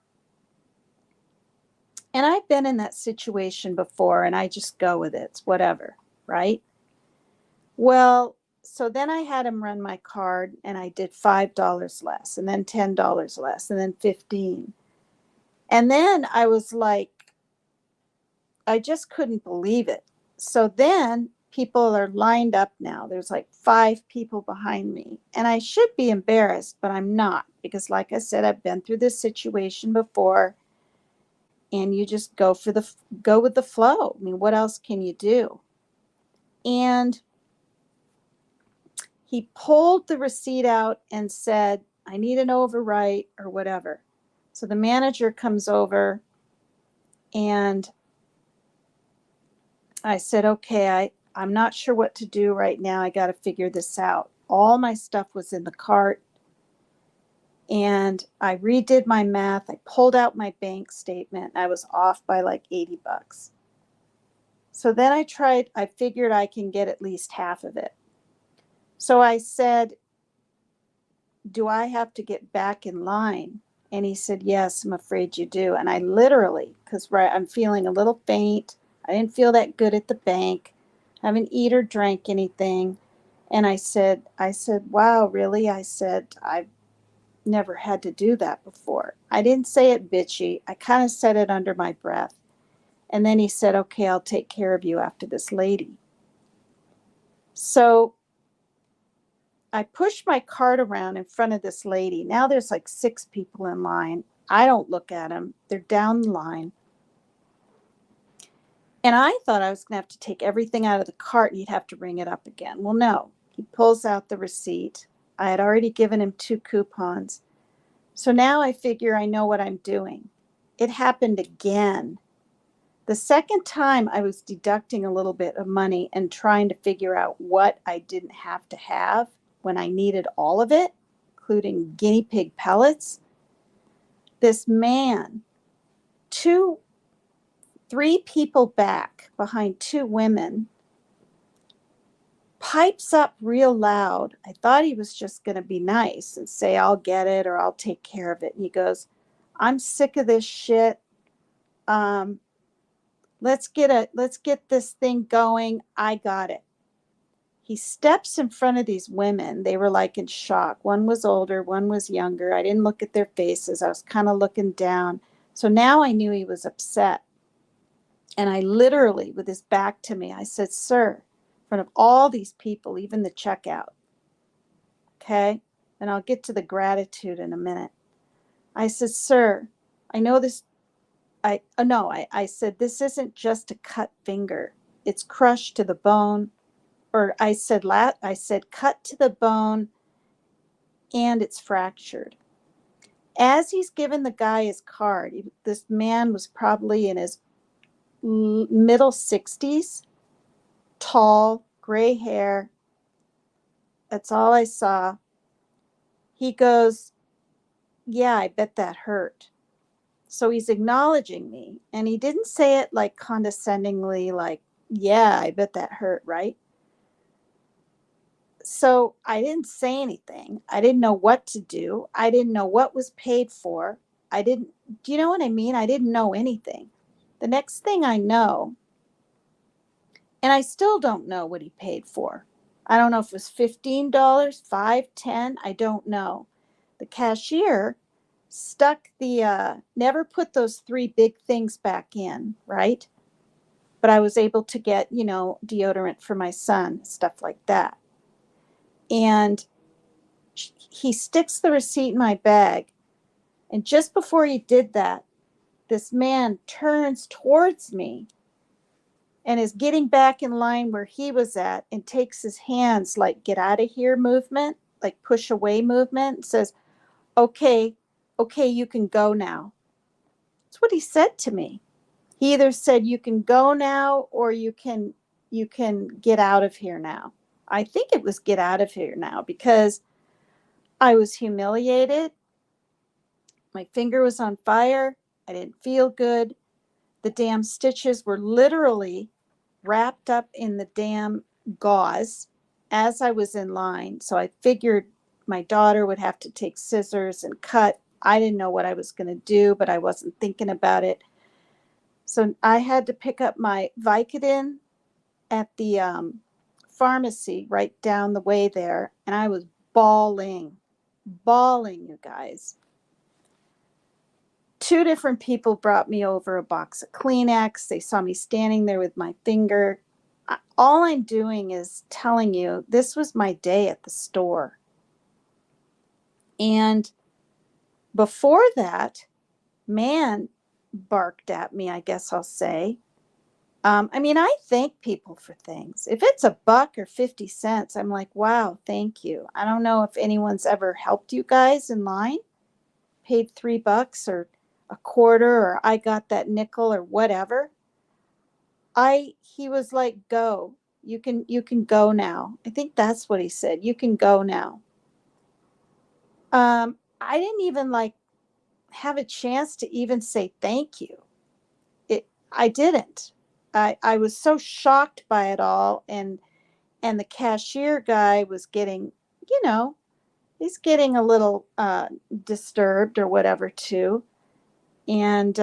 And I've been in that situation before and I just go with it. It's whatever, right? Well, so then I had him run my card and I did $5 less and then $10 less and then 15. And then I was like, I just couldn't believe it. So then people are lined up now. There's like 5 people behind me. And I should be embarrassed, but I'm not, because like I said, I've been through this situation before, and you just go with the flow. I mean, what else can you do? And he pulled the receipt out and said, I need an overwrite or whatever. So the manager comes over and I said, okay, I'm not sure what to do right now. I got to figure this out. All my stuff was in the cart and I redid my math. I pulled out my bank statement. I was off by like $80. So then I figured I can get at least half of it. So I said, do I have to get back in line? And he said, yes, I'm afraid you do. And I literally, because I'm feeling a little faint. I didn't feel that good at the bank. I haven't eaten or drank anything. And I said, wow, really? I said, I've never had to do that before. I didn't say it bitchy. I kind of said it under my breath. And then he said, okay, I'll take care of you after this lady. So I pushed my cart around in front of this lady. Now there's like 6 people in line. I don't look at them. They're down the line. And I thought I was going to have to take everything out of the cart and he'd have to ring it up again. Well, no. He pulls out the receipt. I had already given him 2 coupons. So now I figure I know what I'm doing. It happened again. The second time I was deducting a little bit of money and trying to figure out what I didn't have to have when I needed all of it, including guinea pig pellets. This man, 3 people back behind 2 women, pipes up real loud. I thought he was just going to be nice and say, I'll get it or I'll take care of it. And he goes, I'm sick of this shit. Let's get this thing going. I got it. He steps in front of these women. They were like in shock. One was older, one was younger. I didn't look at their faces. I was kind of looking down. So now I knew he was upset. And I literally, with his back to me, I said, sir, in front of all these people, even the checkout. Okay? And I'll get to the gratitude in a minute. I said, sir, I know this. I said, this isn't just a cut finger. It's crushed to the bone. Or I said, cut to the bone and it's fractured. As he's given the guy his card, this man was probably in his middle 60s, tall, gray hair. That's all I saw. he goes, yeah, I bet that hurt. So he's acknowledging me. And he didn't say it like condescendingly, like, yeah, I bet that hurt, right? So I didn't say anything. I didn't know what to do. I didn't know what was paid for. Do you know what I mean? I didn't know anything. The next thing I know, and I still don't know what he paid for. I don't know if it was $15, $5, $10, I don't know. The cashier stuck never put those 3 big things back in, right? But I was able to get, deodorant for my son, stuff like that. And he sticks the receipt in my bag. And just before he did that, this man turns towards me and is getting back in line where he was at and takes his hands like get out of here movement, like push away movement, and says, okay, you can go now. That's what he said to me. He either said you can go now or you can get out of here now. I think it was get out of here now because I was humiliated. My finger was on fire. I didn't feel good. The damn stitches were literally wrapped up in the damn gauze as I was in line. So I figured my daughter would have to take scissors and cut. I didn't know what I was going to do, but I wasn't thinking about it. So I had to pick up my Vicodin at the pharmacy right down the way there. And I was bawling, you guys. 2 different people brought me over a box of Kleenex. They saw me standing there with my finger. All I'm doing is telling you this was my day at the store. And before that, man barked at me, I guess I'll say. I thank people for things. If it's $1 or 50 cents, I'm like, wow, thank you. I don't know if anyone's ever helped you guys in line, paid $3 or a quarter, or I got that nickel or whatever. He was like, go, you can go now. I think that's what he said. You can go now. I didn't even have a chance to even say thank you. I didn't. I was so shocked by it all. And the cashier guy was getting, he's getting a little disturbed or whatever too. And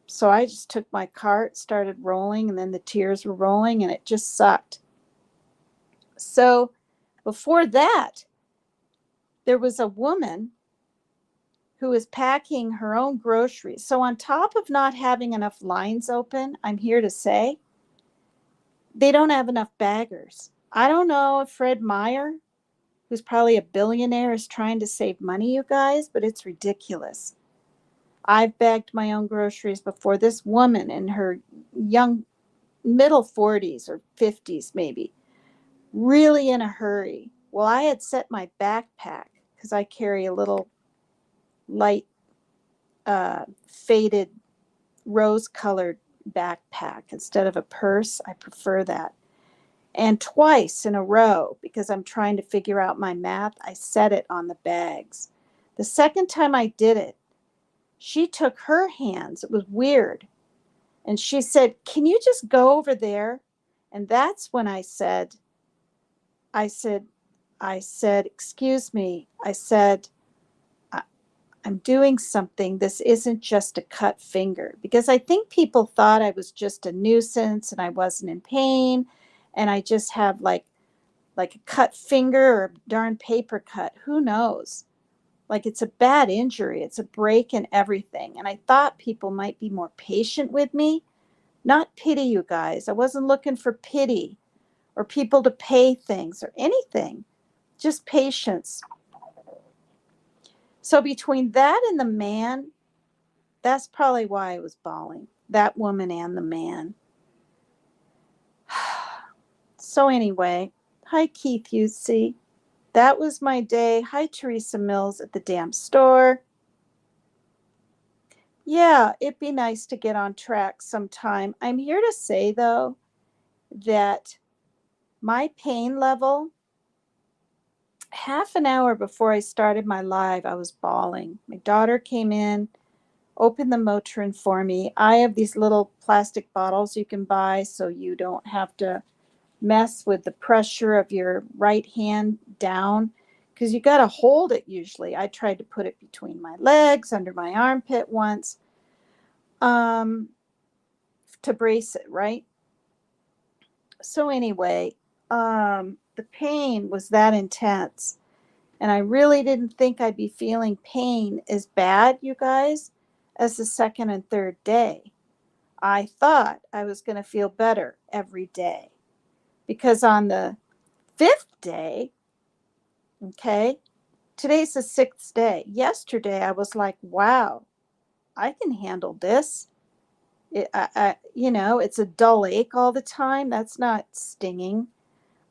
so I just took my cart, started rolling, and then the tears were rolling, and it just sucked. So before that, there was a woman who was packing her own groceries. So on top of not having enough lines open, I'm here to say, they don't have enough baggers. I don't know if Fred Meyer, who's probably a billionaire, is trying to save money, you guys, but it's ridiculous. I've bagged my own groceries before. This woman in her young middle 40s or 50s maybe, really in a hurry. Well, I had set my backpack because I carry a little light faded rose-colored backpack instead of a purse. I prefer that. And twice in a row, because I'm trying to figure out my math, I set it on the bags. The second time I did it, she took her hands. It was weird. And she said, can you just go over there? And that's when I said, excuse me. I said, I'm doing something. This isn't just a cut finger. Because I think people thought I was just a nuisance and I wasn't in pain. And I just have like a cut finger or a darn paper cut. Who knows? Like it's a bad injury. It's a break and everything. And I thought people might be more patient with me. Not pity, you guys. I wasn't looking for pity or people to pay things or anything. Just patience. So between that and the man, that's probably why I was bawling. That woman and the man. So anyway, hi Keith, you see. That was my day. Hi Teresa Mills at the damn store. Yeah, it'd be nice to get on track sometime. I'm here to say, though, that my pain level half an hour before I started my live, I was bawling. My daughter came in, opened the Motrin for me. I have these little plastic bottles you can buy so you don't have to mess with the pressure of your right hand down, because you got to hold it usually. I tried to put it between my legs, under my armpit once, um, to brace it, right? So anyway, the pain was that intense. And I really didn't think I'd be feeling pain as bad, you guys, as the second and third day. I thought I was going to feel better every day because on the fifth day, okay, today's the sixth day. Yesterday, I was like, wow, I can handle this. It's a dull ache all the time. That's not stinging.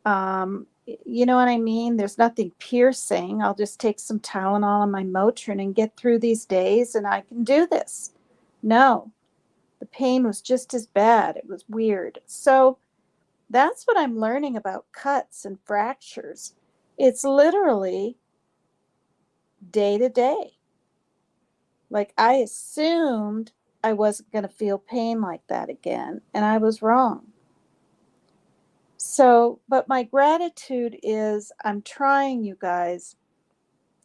You know what I mean? There's nothing piercing. I'll just take some Tylenol and my Motrin and get through these days and I can do this. No, the pain was just as bad. It was weird. So that's what I'm learning about cuts and fractures. It's literally day to day. Like I assumed I wasn't going to feel pain like that again, and I was wrong. So, but my gratitude is I'm trying, you guys.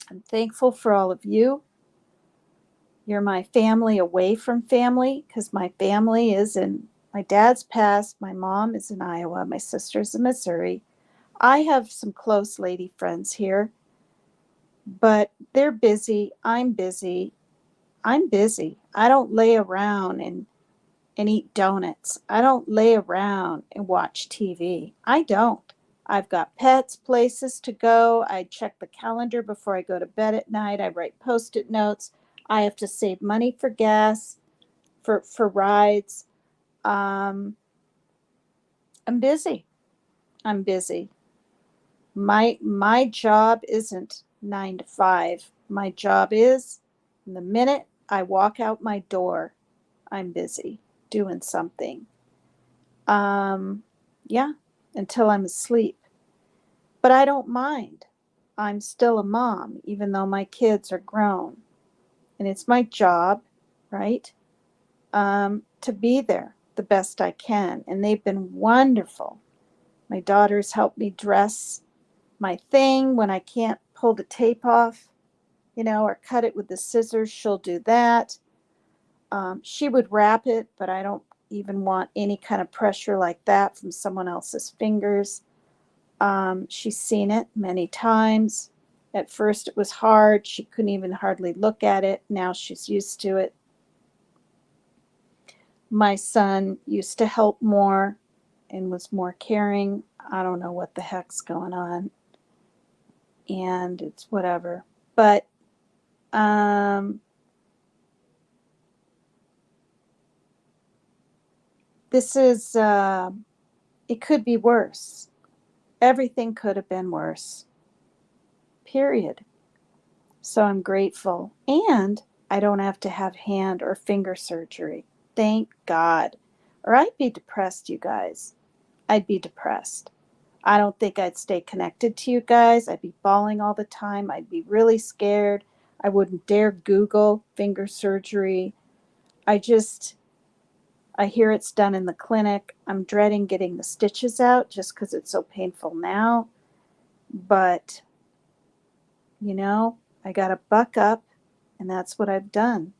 I'm thankful for all of you. You're my family away from family because my family is my dad's passed. My mom is in Iowa. My sister's in Missouri. I have some close lady friends here, but they're busy. I'm busy. I'm busy. I don't lay around and eat donuts. I don't lay around and watch TV. I don't. I've got pets, places to go. I check the calendar before I go to bed at night. I write post-it notes. I have to save money for gas, for rides. Um, I'm busy. I'm busy. My job isn't 9 to 5. My job is the minute I walk out my door, I'm busy doing something. Yeah, until I'm asleep. But I don't mind. I'm still a mom, even though my kids are grown. And it's my job, right? To be there the best I can. And they've been wonderful. My daughter's helped me dress my thing when I can't pull the tape off, or cut it with the scissors. She'll do that. She would wrap it, but I don't even want any kind of pressure like that from someone else's fingers. She's seen it many times. At first, it was hard. She couldn't even hardly look at it. Now she's used to it. My son used to help more and was more caring. I don't know what the heck's going on. And it's whatever. But this is, it could be worse. Everything could have been worse. Period. So I'm grateful. And I don't have to have hand or finger surgery. Thank God. Or I'd be depressed, you guys. I'd be depressed. I don't think I'd stay connected to you guys. I'd be bawling all the time. I'd be really scared. I wouldn't dare Google finger surgery. I hear it's done in the clinic. I'm dreading getting the stitches out just because it's so painful now. But, I got to buck up, and that's what I've done.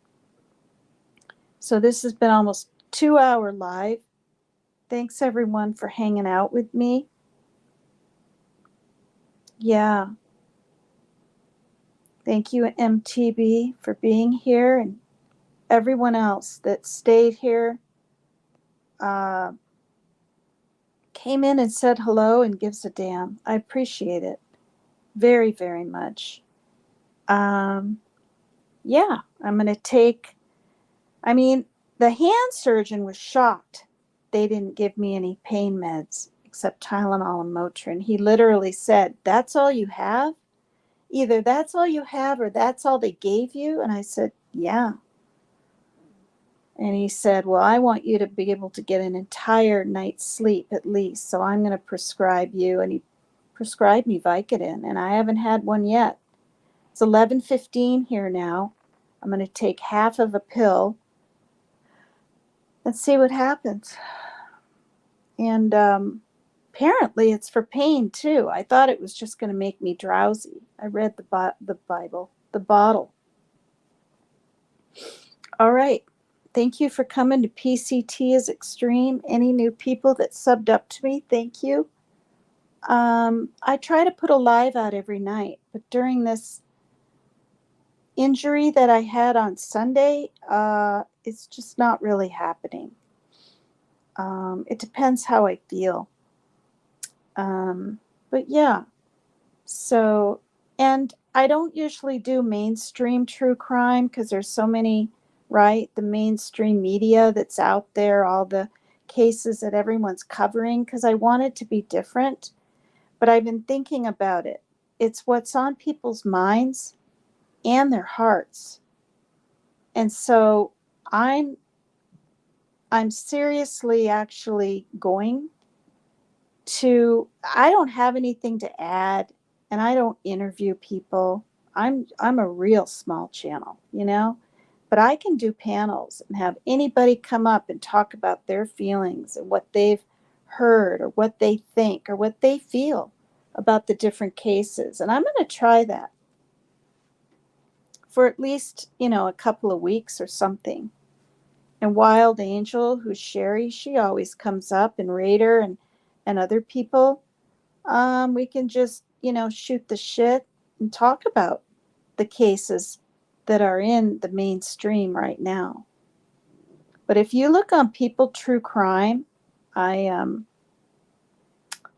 So this has been almost 2-hour live. Thanks everyone for hanging out with me. Yeah. Thank you, MTB, for being here, and everyone else that stayed here, came in and said hello and gives a damn. I appreciate it very, very much. Yeah, I'm going to the hand surgeon was shocked. They didn't give me any pain meds except Tylenol and Motrin. He literally said, "That's all you have? Either that's all you have or that's all they gave you?" And I said, "Yeah." And he said, "Well, I want you to be able to get an entire night's sleep at least. So I'm going to prescribe you." And he prescribed me Vicodin, and I haven't had one yet. It's 11:15 here now. I'm going to take half of a pill and see what happens. And apparently it's for pain too. I thought it was just going to make me drowsy. I read the bottle. All right. Thank you for coming to PCT is Extreme. Any new people that subbed up to me, thank you. I try to put a live out every night, but during this injury that I had on Sunday, it's just not really happening. It depends how I feel. But yeah, so, and I don't usually do mainstream true crime because there's so many, right? The mainstream media that's out there, all the cases that everyone's covering, because I want it to be different. But I've been thinking about it. It's what's on people's minds and their hearts. And so I'm seriously actually going to, I don't have anything to add, and I don't interview people. I'm a real small channel, but I can do panels and have anybody come up and talk about their feelings and what they've heard or what they think or what they feel about the different cases. And I'm going to try that for at least, a couple of weeks or something. And Wild Angel, who's Sherry, she always comes up, and Raider and other people. We can just, shoot the shit and talk about the cases that are in the mainstream right now. But if you look on People True Crime, I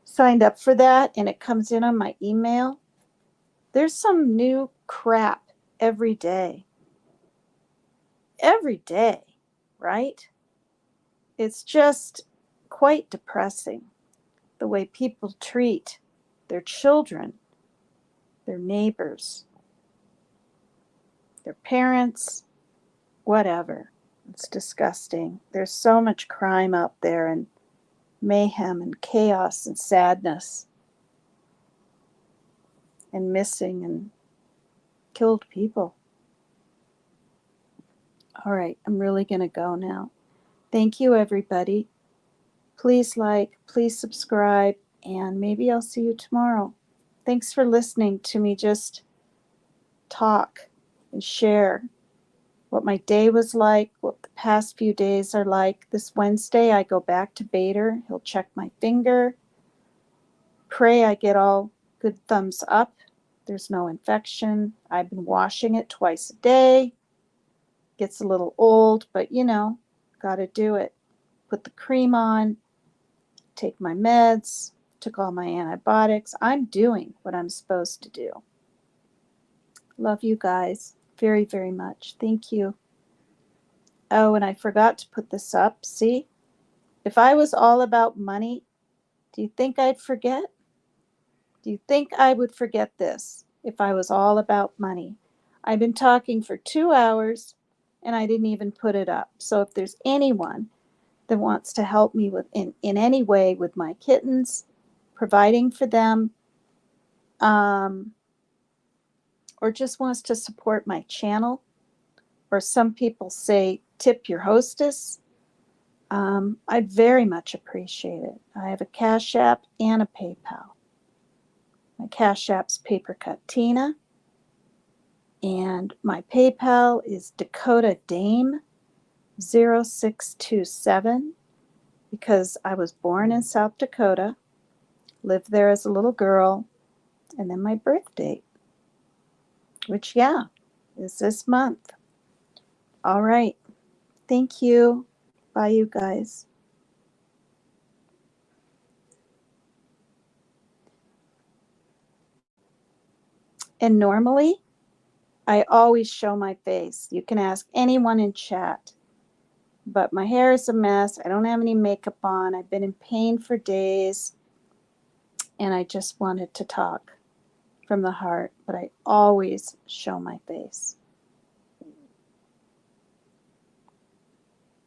signed up for that, and it comes in on my email. There's some new crap every day. Every day, right? It's just quite depressing the way people treat their children, their neighbors, their parents, whatever. It's disgusting. There's so much crime out there, and mayhem and chaos and sadness and missing and killed people. All right, I'm really going to go now. Thank you, everybody. Please like, please subscribe, and maybe I'll see you tomorrow. Thanks for listening to me just talk and share what my day was like, what the past few days are like. This Wednesday, I go back to Bader. He'll check my finger. Pray I get all good thumbs up. There's no infection. I've been washing it twice a day. Gets a little old, but got to do it. Put the cream on, take my meds, took all my antibiotics. I'm doing what I'm supposed to do. Love you guys very, very much. Thank you. Oh, and I forgot to put this up. See? If I was all about money, do you think I'd forget? Do you think I would forget this if I was all about money? I've been talking for 2 hours and I didn't even put it up. So if there's anyone that wants to help me with in any way with my kittens, providing for them, or just wants to support my channel, or some people say tip your hostess, I'd very much appreciate it. I have a Cash App and a PayPal. My Cash App's Papercut Tina, and my PayPal is Dakota Dame 0627, because I was born in South Dakota, lived there as a little girl, and then my birth date, which, is this month. All right. Thank you. Bye, you guys. And normally, I always show my face. You can ask anyone in chat. But my hair is a mess. I don't have any makeup on. I've been in pain for days. And I just wanted to talk from the heart. But I always show my face.